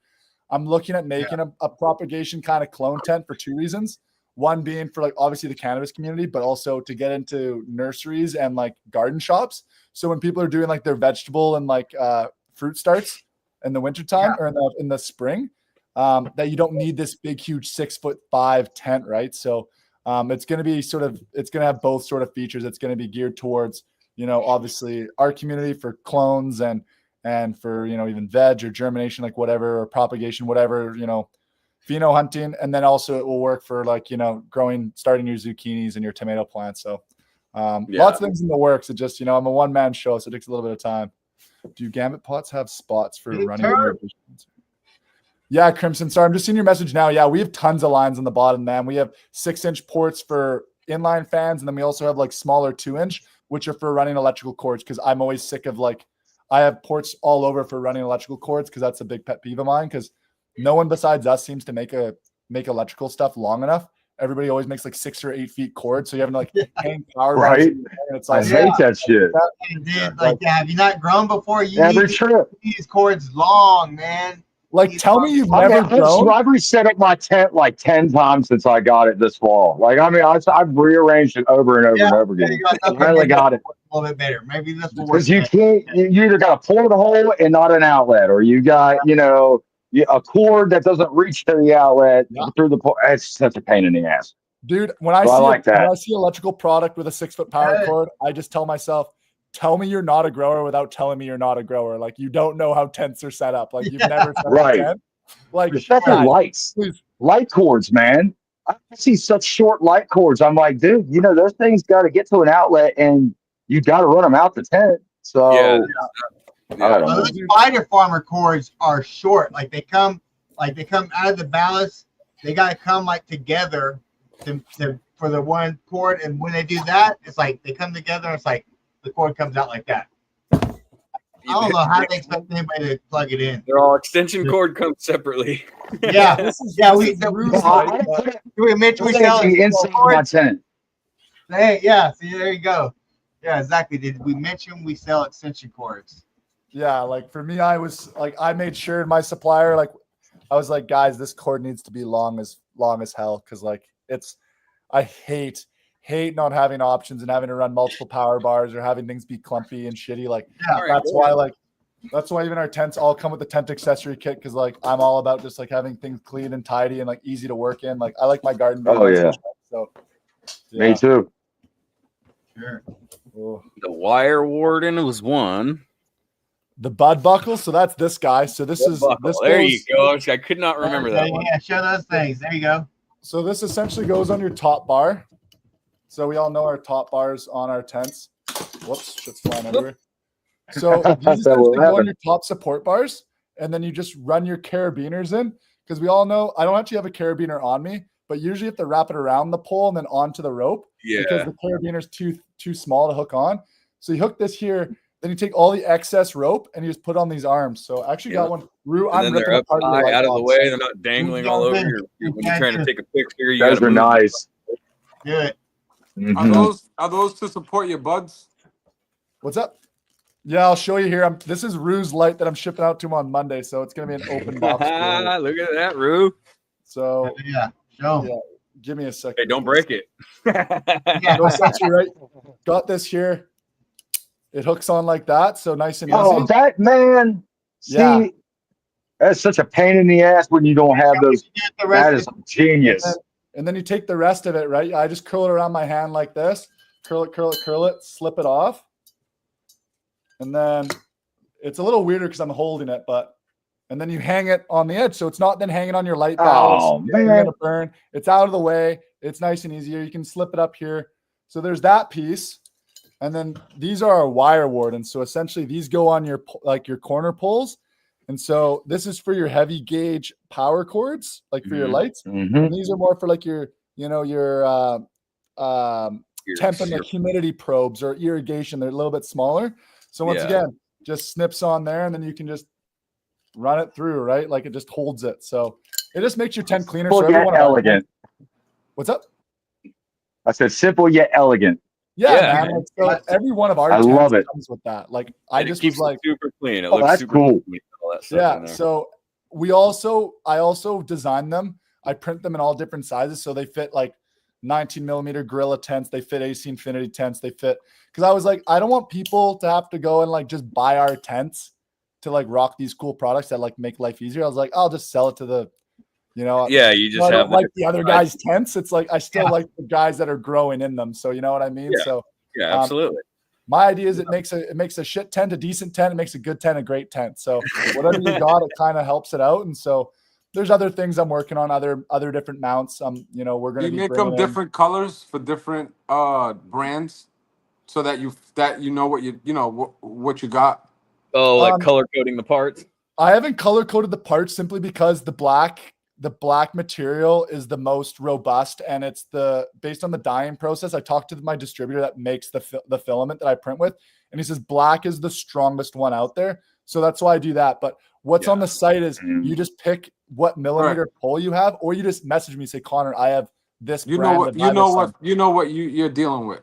I'm looking at making a propagation kind of clone tent for 2 reasons. One being for like obviously the cannabis community, but also to get into nurseries and like garden shops. So when people are doing like their vegetable and like fruit starts in the wintertime or in the spring, that you don't need this big, huge 6'5" tent, right? So it's going to be it's going to have both sort of features. It's going to be geared towards, you know, obviously our community for clones and for, you know, even veg or germination, like whatever, or propagation, whatever, you know, pheno hunting. And then also it will work for like, you know, starting your zucchinis and your tomato plants. So lots of things in the works. It just, you know, I'm a one-man show, so it takes a little bit of time. Do Gambit pots have spots for running? Yeah, Crimson. Sorry, I'm just seeing your message now. Yeah, we have tons of lines on the bottom, man. We have 6-inch ports for inline fans, and then we also have like smaller 2-inch, which are for running electrical cords. Because I'm always sick of like, I have ports all over for running electrical cords because that's a big pet peeve of mine. Because no one besides us seems to make electrical stuff long enough. Everybody always makes like 6 or 8 feet cord, so you have to like hang power. Right. It's I hate that shit. Have you not grown before? You Every need trip. these cords long, man. Like, tell me you've never grown. I've reset up my tent like 10 times since I got it this fall. Like, I mean, I've rearranged it over and over and over again. I finally got it. A little bit better. Maybe this will work. Because you can't, you either got a porthole and not an outlet, or you got, you know, a cord that doesn't reach to the outlet through the port. It's such a pain in the ass. Dude, when I see electrical product with a 6-foot power cord, I just tell myself, tell me you're not a grower without telling me you're not a grower. Like, you don't know how tents are set up. Like, you've never set up a tent. Like, especially lights. Please. Light cords, man. I see such short light cords. I'm like, dude, you know, those things got to get to an outlet and you got to run them out the tent. So I don't know. Those spider farmer cords are short. Like they come out of the ballast. They got to come like together for the one cord. And when they do that, it's like they come together. And it's like the cord comes out like that. I don't know how they expect anybody to plug it in. They're all extension cord comes separately. Yeah, we mentioned we sell the inside of my tent. Hey, yeah, see, there you go. Yeah, exactly. Did we mention we sell extension cords? Yeah, like for me, I made sure my supplier, like I was like, guys, this cord needs to be long as hell, because like I hate not having options and having to run multiple power bars or having things be clumpy and shitty. Like that's why even our tents all come with the tent accessory kit, because like I'm all about just like having things clean and tidy and like easy to work in. Like I like my garden. So yeah. Me too. Sure. Oh. The wire warden was one. The bud buckle, so that's this guy. So this there you go. I could not remember that one. Yeah, show those things. There you go. So this essentially goes on your top bar. So we all know our top bars on our tents. Whoops, shit's flying everywhere. So these essentially go on your top support bars, and then you just run your carabiners in, because we all know I don't actually have a carabiner on me, but usually you have to wrap it around the pole and then onto the rope. Yeah. Because the carabiner's too small to hook on. So you hook this here, then you take all the excess rope and you just put on these arms. So I actually got one. And then they're up high, out of the way. They're not dangling all over you when you're trying to take a picture. Those are nice. Good. Mm-hmm. Are those to support your buds? What's up? Yeah, I'll show you here. This is Rue's light that I'm shipping out to him on Monday, so it's gonna be an open box. Look at that, Rue. So show. Yeah, give me a second. Hey, don't break it. No sexy, right? Got this here. It hooks on like that, so nice and easy. Oh, that man. See, that's such a pain in the ass when you don't have those. That is genius. And then you take the rest of it, right? I just curl it around my hand like this. Curl it, slip it off. And then it's a little weirder because I'm holding it, and then you hang it on the edge. So it's not then hanging on your light ballast. Oh, man. You're gonna burn. It's out of the way. It's nice and easier. You can slip it up here. So there's that piece. And then these are our wire wardens. So essentially these go on your corner poles. And so this is for your heavy gauge power cords, like for your lights. Mm-hmm. And these are more for like your temp and the humidity probes or irrigation. They're a little bit smaller. So once again, just snips on there, and then you can just run it through, right? Like it just holds it. So it just makes your tent cleaner. So everyone elegant. What's up? I said simple yet elegant. Yeah, Yeah. man. Like, so every one of our I love tents it. comes with that. Like I And it just keeps was like, it super clean. It Oh, looks that's super cool. clean when you put all that stuff in yeah. there. So I also design them. I print them in all different sizes, so they fit like 19 millimeter Gorilla tents. They fit AC Infinity tents. They fit because I was like, I don't want people to have to go and like just buy our tents to like rock these cool products that like make life easier. I was like, I'll just sell it to the, you know, Yeah, you just I have don't like the other guys' tents. It's like I still like the guys that are growing in them. So you know what I mean? Yeah. So Yeah, absolutely. my idea is it makes a shit tent a decent tent. It makes a good tent a great tent. So whatever you got, it kind of helps it out. And so there's other things I'm working on, other different mounts. You know, we're gonna You be make them bringing different colors for different brands, so that you know what you got. Oh, like Um, color coding the parts. I haven't color coded the parts simply because the black material is the most robust, and it's based on the dyeing process. I talked to my distributor that makes the filament that I print with, and he says black is the strongest one out there. So that's why I do that. But what's on the site is you just pick what millimeter pull you have, or you just message me, say, Connor, I have this. You brand know of what you're dealing with.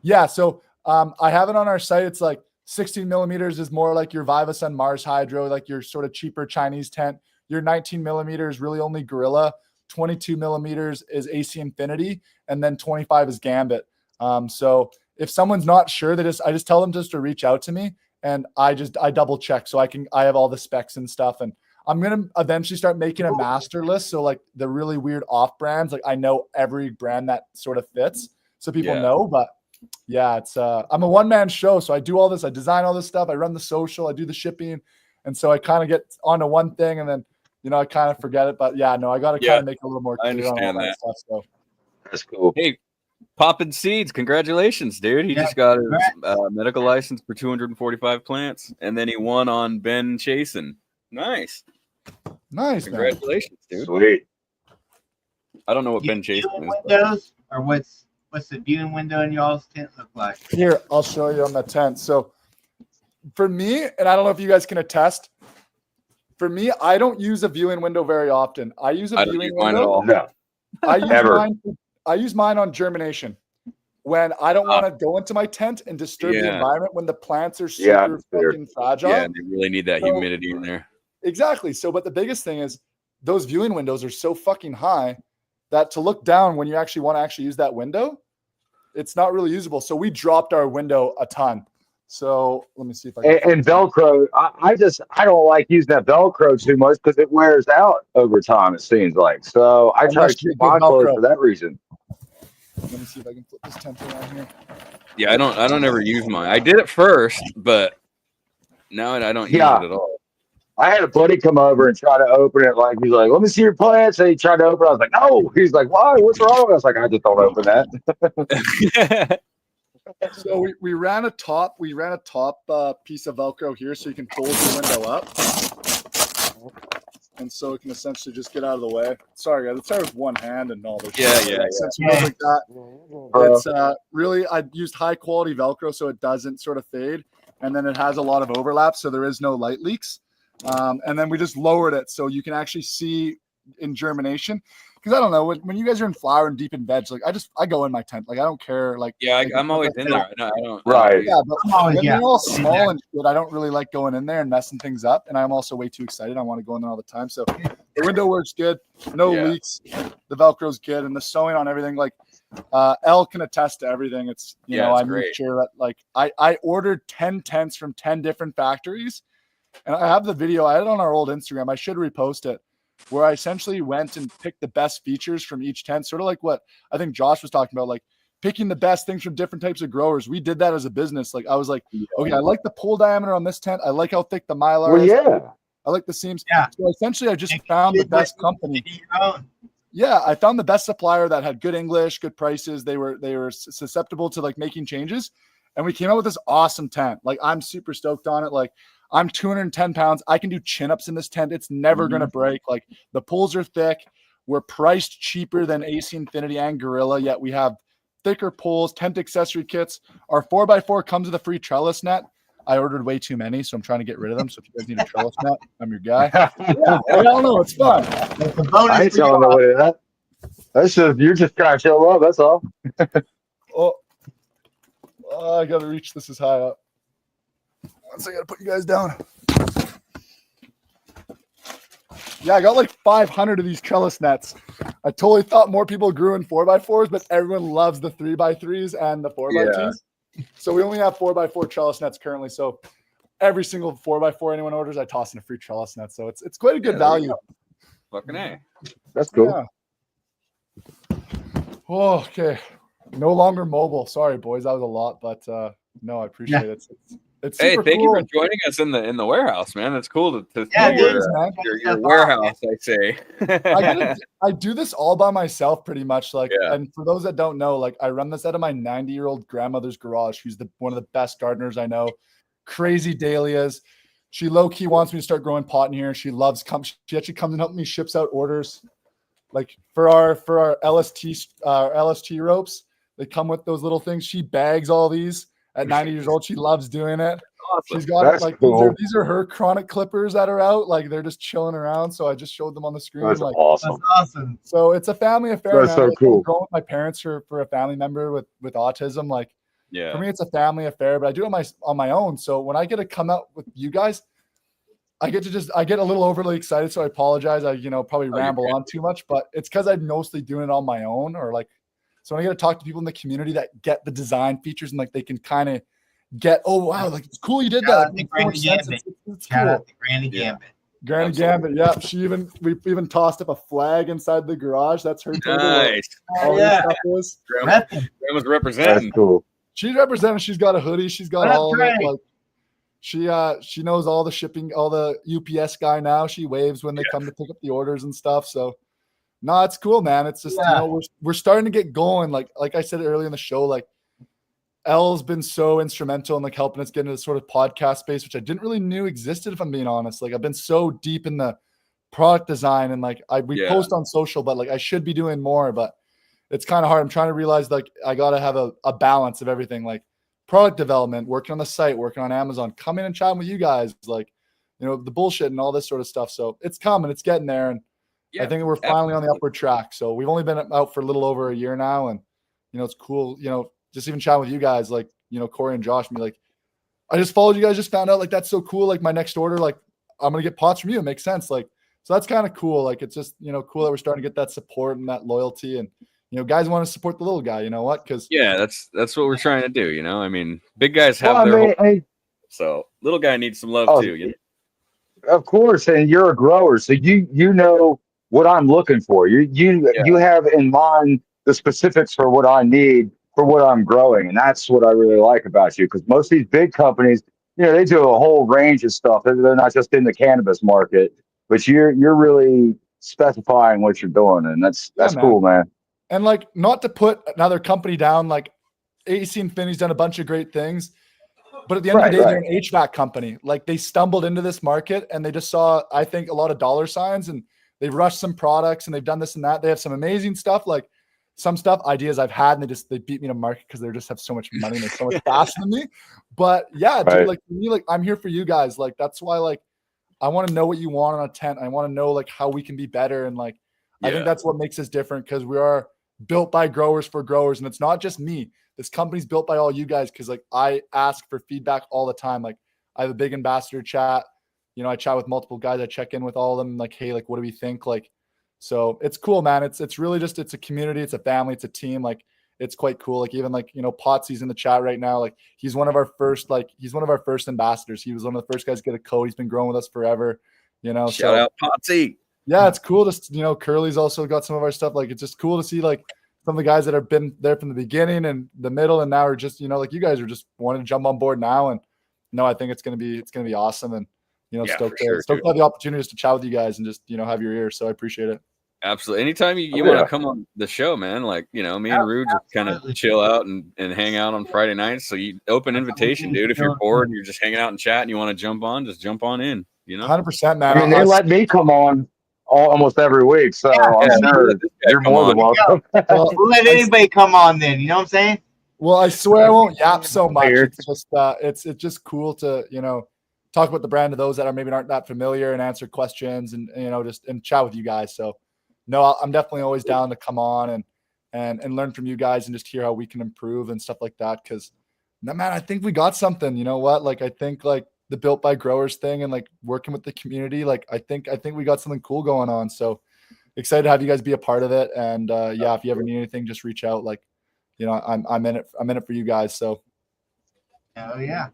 Yeah. So I have it on our site. It's like 16 millimeters is more like your Vivasun Mars Hydro, like your sort of cheaper Chinese tent. Your 19 millimeters really only Gorilla. 22 millimeters is AC Infinity, and then 25 is Gambit. So if someone's not sure, I just tell them just to reach out to me, and I double check so I have all the specs and stuff. And I'm gonna eventually start making a master list. So like the really weird off brands, like I know every brand that sort of fits, so people know. But yeah, it's I'm a one-man show, so I do all this. I design all this stuff. I run the social. I do the shipping, and so I kind of get onto one thing, and then I kind of forget it. But yeah, no, I got to kind of make it a little more clear. I understand on all that stuff. So that's cool. Hey, Poppin' Seeds, congratulations, dude! He just got his medical license for 245 plants, and then he won on Ben Chasen. Nice, congratulations, dude! Sweet. I don't know what Ben Chasen is. Windows, or what's the viewing window in y'all's tent look like? Here, I'll show you on the tent. So for me, and I don't know if you guys can attest, for me, I don't use a viewing window very often. I use a viewing window. No. I use mine on germination when I don't want to go into my tent and disturb the environment when the plants are super fucking fragile. Yeah, they really need that humidity in there. Exactly. So, but the biggest thing is those viewing windows are so fucking high that to look down when you actually want to actually use that window, it's not really usable. So we dropped our window a ton. So let me see if I can. And Velcro, I don't like using that Velcro too much because it wears out over time, it seems like. So I try to keep mine closed for that reason. Let me see if I can flip this tent around here. Yeah, I don't ever use mine. I did it first, but now I don't use it at all. I had a buddy come over and try to open it. Like he's like, "Let me see your plants." And he tried to open it. I was like, "No." He's like, "Why? What's wrong?" I was like, "I just don't open that." So we ran a top piece of Velcro here, so you can fold the window up, and so it can essentially just get out of the way. Sorry, guys, it's started with one hand and all this. Like that. It's really, I used high quality Velcro so it doesn't sort of fade, and then it has a lot of overlap, so there is no light leaks. And then we just lowered it so you can actually see in germination. Because I don't know, when you guys are in flower and deep in veg, like I go in my tent, like I don't care, like I'm always in there. I don't right. Yeah, but when they're all small and shit, I don't really like going in there and messing things up. And I'm also way too excited. I want to go in there all the time. So the window works good, no leaks. The Velcro's good, and the sewing on everything. Like Elle can attest to everything. It's I make sure that like I ordered 10 tents from 10 different factories, and I have the video. I had it on our old Instagram. I should repost it. Where I essentially went and picked the best features from each tent, sort of like what I think Josh was talking about, like picking the best things from different types of growers. We did that as a business. Like I was like, okay, I like the pull diameter on this tent. I like how thick the mylar is. I like the seams. Yeah. So essentially I just found the best company. Yeah, I found the best supplier that had good English, good prices. They were susceptible to like making changes. And we came out with this awesome tent. Like I'm super stoked on it. Like I'm 210 pounds. I can do chin-ups in this tent. It's never going to break. Like the pulls are thick. We're priced cheaper than AC Infinity and Gorilla, yet we have thicker pulls, tent accessory kits. Our 4x4 comes with a free trellis net. I ordered way too many, so I'm trying to get rid of them. So if you guys need a trellis net, I'm your guy. I don't know. It's fun. I ain't telling nobody that. That's just you're just trying to show up. That's all. Oh, I gotta reach this as high up. Once I gotta put you guys down. Yeah, I got like 500 of these trellis nets. I totally thought more people grew in 4x4s, but everyone loves the 3x3s and the 4x2s. So we only have 4x4 trellis nets currently. So every single 4x4 anyone orders, I toss in a free trellis net. So it's quite a good value. Fucking A. That's cool. Yeah. Oh, okay. No longer mobile. Sorry, boys. That was a lot, but no, I appreciate it. It's hey, super thank cool. you for joining us in the warehouse, man. It's cool to see your warehouse. I say. I do this all by myself, pretty much. Like, and for those that don't know, like, I run this out of my 90-year-old grandmother's garage. Who's one of the best gardeners I know. Crazy dahlias. She low key wants me to start growing pot in here. She loves She actually comes and helps me, ships out orders. Like for our LST ropes, they come with those little things. She bags all these. At 90 years old, she loves doing it. Awesome. She's got like cool. these are her chronic clippers that are out. Like they're just chilling around. So I just showed them on the screen. That's like awesome. That's awesome. So it's a family affair. That's so cool. Growing with my parents for a family member with autism. Like for me, it's a family affair. But I do it on my own. So when I get to come out with you guys, I get a little overly excited. So I apologize. I probably ramble on too much, but it's because I'm mostly doing it on my own or like. So when I get to talk to people in the community that get the design features and like they can kind of get, oh wow, like it's cool you did that. It's cool. Granny Gambit. Granny Gambit, yeah. We even tossed up a flag inside the garage. That's her table. Nice. Grandma's representing. That's cool. She's representing. She's got a hoodie. She's got all of it. Like she knows all the shipping, all the UPS guy now. She waves when they come to pick up the orders and stuff. So no, it's cool, man. It's just we're starting to get going. Like I said earlier in the show, like Elle's been so instrumental in like helping us get into this sort of podcast space, which I didn't really knew existed, if I'm being honest. Like I've been so deep in the product design and like we post on social, but like I should be doing more, but it's kind of hard. I'm trying to realize like I gotta have a balance of everything, like product development, working on the site, working on Amazon, coming and chatting with you guys, like the bullshit and all this sort of stuff. So it's coming, it's getting there, and I think we're finally on the upward track. So we've only been out for a little over a year now, and it's cool. Just even chatting with you guys, like Corey and Josh, me like, I just followed you guys, just found out like that's so cool. Like my next order, like I'm gonna get pots from you. It makes sense. Like so that's kind of cool. Like it's just cool that we're starting to get that support and that loyalty, and guys want to support the little guy. You know what? Because that's what we're trying to do. I mean, big guys have so little guy needs some love too. Of course, and you're a grower, so you know what I'm looking for. You have in mind the specifics for what I need for what I'm growing, and that's what I really like about you. Because most of these big companies, they do a whole range of stuff. They're not just in the cannabis market, but you're really specifying what you're doing, and that's cool, man. And like, not to put another company down, like AC Infinity's done a bunch of great things. But at the end of the day, they're an HVAC company. Like they stumbled into this market and they just saw, I think, a lot of dollar signs, and they've rushed some products and they've done this and that. They have some amazing stuff, like some ideas I've had, and they beat me to market because they just have so much money and they're so much faster than me. But yeah, dude, like for me, like I'm here for you guys. Like that's why, like I want to know what you want on a tent. I want to know like how we can be better, and like I think that's what makes us different, because we are built by growers for growers, and it's not just me. This company's built by all you guys, because like I ask for feedback all the time. Like I have a big ambassador chat. I chat with multiple guys. I check in with all of them. Like, hey, like what do we think? Like, so it's cool, man. It's really just, it's a community. It's a family. It's a team. Like it's quite cool. Like even like Potsy's in the chat right now. Like he's one of our first ambassadors. He was one of the first guys to get a code. He's been growing with us forever. Shout out Potsy. Yeah, it's cool. Just Curly's also got some of our stuff. Like it's just cool to see like some of the guys that have been there from the beginning and the middle, and now are just, like you guys are just wanting to jump on board now. And I think it's going to be awesome. And, stoked to have the opportunities to chat with you guys and just, have your ear. So I appreciate it. Absolutely. Anytime you want to come on the show, man, like, me and Rude just kind of chill out and hang out on Friday nights. So you open invitation, dude. If you're bored and you're just hanging out and chatting, you want to jump on, just jump on in, 100%, man. I mean, they let me come on almost every week, so I'm sure you're more than welcome. We'll let anybody come on then. You know what I'm saying? Well, I swear I won't yap so much. It's just it's just cool to talk about the brand to those that are maybe aren't that familiar and answer questions and just chat with you guys. So no, I'm definitely always down to come on and learn from you guys and just hear how we can improve and stuff like that. Cause man, I think we got something, you know what? Like, I think like the Built by Growers thing and like working with the community, like I think we got something cool going on. So excited to have you guys be a part of it. And yeah, if you ever need anything, just reach out. Like, you know, I'm in it for you guys. So hell yeah.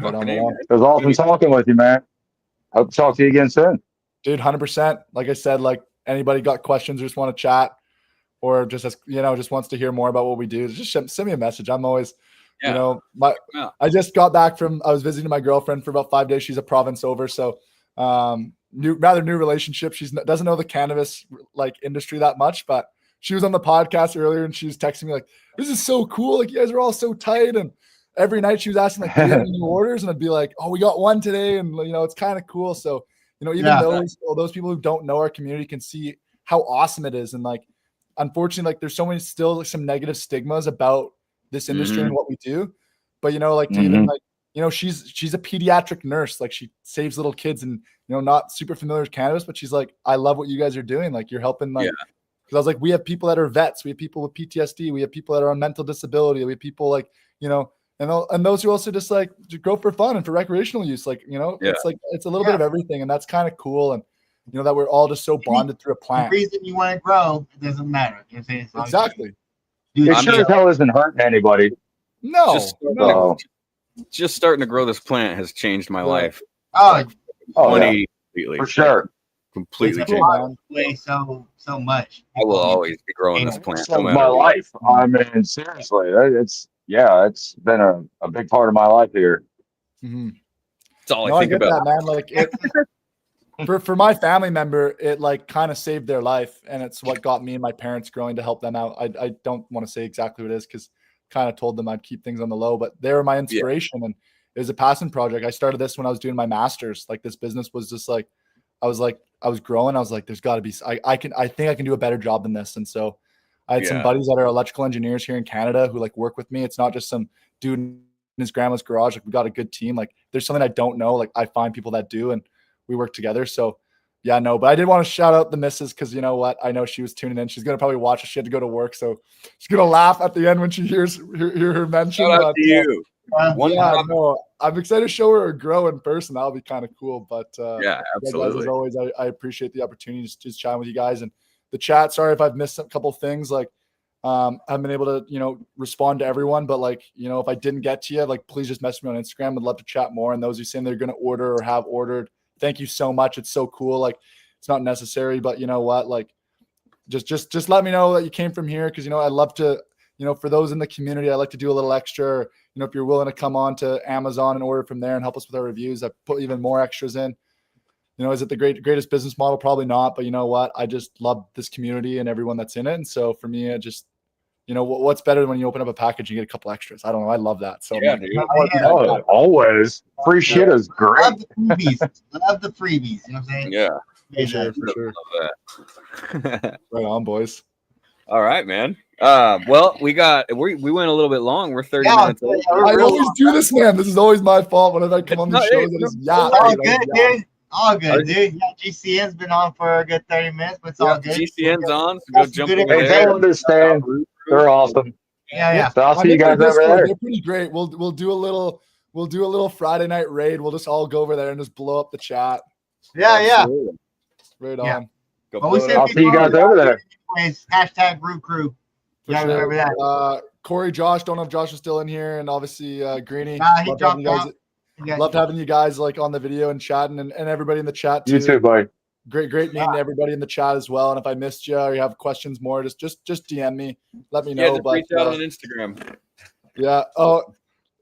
right on Fucking the A, line. man. It was awesome talking with you, man. Hope to talk to you again soon. Dude, 100%. Like I said, like anybody got questions or just want to chat or just, you know, just wants to hear more about what we do, just send me a message. I'm always, you know, I just got back I was visiting my girlfriend for about 5 days. She's a province over. So rather new relationship. She doesn't know the cannabis like industry that much, but she was on the podcast earlier and she was texting me like, this is so cool. Like you guys are all so tight. And every night she was asking like, do you have any new orders? And I'd be like, oh, we got one today. And you know, it's kind of cool. So, you know, even those people who don't know our community can see how awesome it is. And like, unfortunately, like there's so many still like some negative stigmas about this industry and what we do. But, you know, like to even like, you know, she's a pediatric nurse. Like she saves little kids and, you know, not super familiar with cannabis, but she's like, I love what you guys are doing. Like you're helping like, because I was like, we have people that are vets, we have people with PTSD, we have people that are on mental disability, we have people like, you know, and those who also just like to grow for fun and for recreational use. Like, you know, it's like, it's a little bit of everything. And that's kind of cool. And, you know, that we're all just so bonded through a plant. The reason you want to grow, it doesn't matter. You know what I'm saying? Exactly. It sure as hell isn't hurting anybody. No, just starting to grow this plant has changed my life. Oh, completely. For sure. Completely cool, changed. Man. So much. I will always be growing this plant. No my life. I mean, seriously, it's been a big part of my life here. Mm-hmm. That's all I think about. That, man. Like it, for my family member, it like kind of saved their life, and it's what got me and my parents growing to help them out. I don't want to say exactly what it is because kind of told them I'd keep things on the low, but they were my inspiration, and it was a passion project. I started this when I was doing my master's. Like this business was just like I was growing. I was like, there's got to be I think I can do a better job than this, and so I had some buddies that are electrical engineers here in Canada who like work with me. It's not just some dude in his grandma's garage. Like we got a good team. Like there's something I don't know. Like I find people that do, and we work together. So yeah, no, but I did want to shout out the missus because you know what? I know she was tuning in. She's gonna probably watch. She had to go to work, so she's gonna laugh at the end when she hears her mention. Shout out to you. No, I'm excited to show her grow in person. That'll be kind of cool. But yeah, absolutely. Guys, as always, I appreciate the opportunity to just chat with you guys and the chat. Sorry if I've missed a couple things. Like I haven't been able to, respond to everyone, but like, if I didn't get to you, like, please just message me on Instagram. I'd love to chat more. And those who saying they're going to order or have ordered, thank you so much. It's so cool. Like it's not necessary, but you know what, like just let me know that you came from here. Cause I love to, for those in the community, I like to do a little extra, if you're willing to come on to Amazon and order from there and help us with our reviews, I put even more extras in. Is it the greatest business model? Probably not, but you know what? I just love this community and everyone that's in it. And so for me, it just, what's better than when you open up a package and you get a couple extras? I don't know. I love that. So yeah, dude. Always free shit is great. Love the freebies. Love the freebies. You know what I'm saying? Yeah. For sure. Love that. Right on, boys. All right, man. Well, we went a little bit long. We're 30 minutes late. I always do this, man. This is always my fault whenever I come on the show. All good, dude. All good, dude. Yeah, GCN's been on for a good 30 minutes, but it's all good. GCN's on. So go jump over there. They understand. They're awesome. Yeah. So I'll see you guys over there. They're pretty great. We'll do a little Friday night raid. We'll just all go over there and just blow up the chat. Yeah. Right on. I'll see you guys over there. Hashtag Root Crew. Yeah, sure. remember that. Corey, Josh, don't know if Josh is still in here, and obviously Greeny. He dropped out. Loved having you guys like on the video and chatting, and everybody in the chat too. You too, buddy. Great meeting everybody in the chat as well. And if I missed you or you have questions more, just DM me. Let me know. But reach out on Instagram. Yeah. Oh,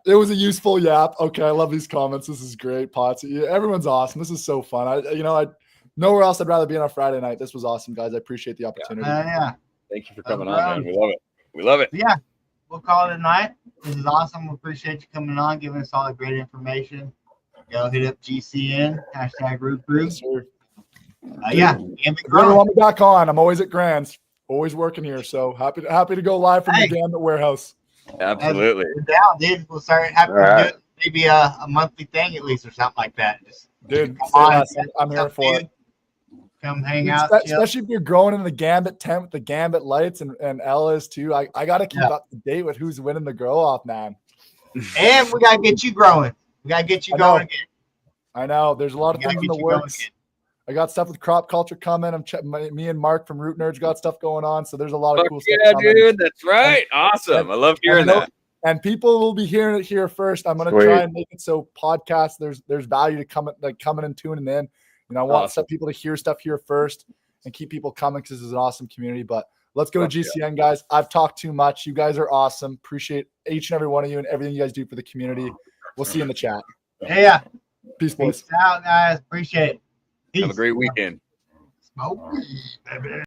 it was a useful yap. Okay, I love these comments. This is great, Potts. Everyone's awesome. This is so fun. I nowhere else I'd rather be on a Friday night. This was awesome, guys. I appreciate the opportunity. Yeah. Thank you for coming on, man. We love it. Yeah. We'll call it a night. This is awesome. We appreciate you coming on, giving us all the great information. Go hit up GCN, hashtag Root Crew. Yeah. Want me back on. I'm always at Grants, always working here. So happy to go live from the Gambit warehouse. Absolutely. We're down, dude. We'll start having to do maybe a monthly thing at least or something like that. Dude, I'm here for it. come hang out. Chill. Especially if you're growing in the Gambit tent with the Gambit lights and Ella's too. I got to keep up to date with who's winning the grow off, man. And we got to get you growing. We got to get you going again. I know. There's a lot of things in the works. I got stuff with crop culture coming. Me and Mark from Root Nerds got stuff going on. So there's a lot of cool stuff coming. Dude, that's right. Awesome. I love hearing that. And people will be hearing it here first. I'm going to try and make it so podcasts, there's value to coming and tuning in. You know, I want some people to hear stuff here first and keep people coming because this is an awesome community. But let's go to GCN, guys. I've talked too much. You guys are awesome. Appreciate each and every one of you and everything you guys do for the community. We'll see you in the chat. Yeah. Peace, boys. Peace out, guys. Appreciate it. Peace. Have a great weekend. Smoke weed, baby.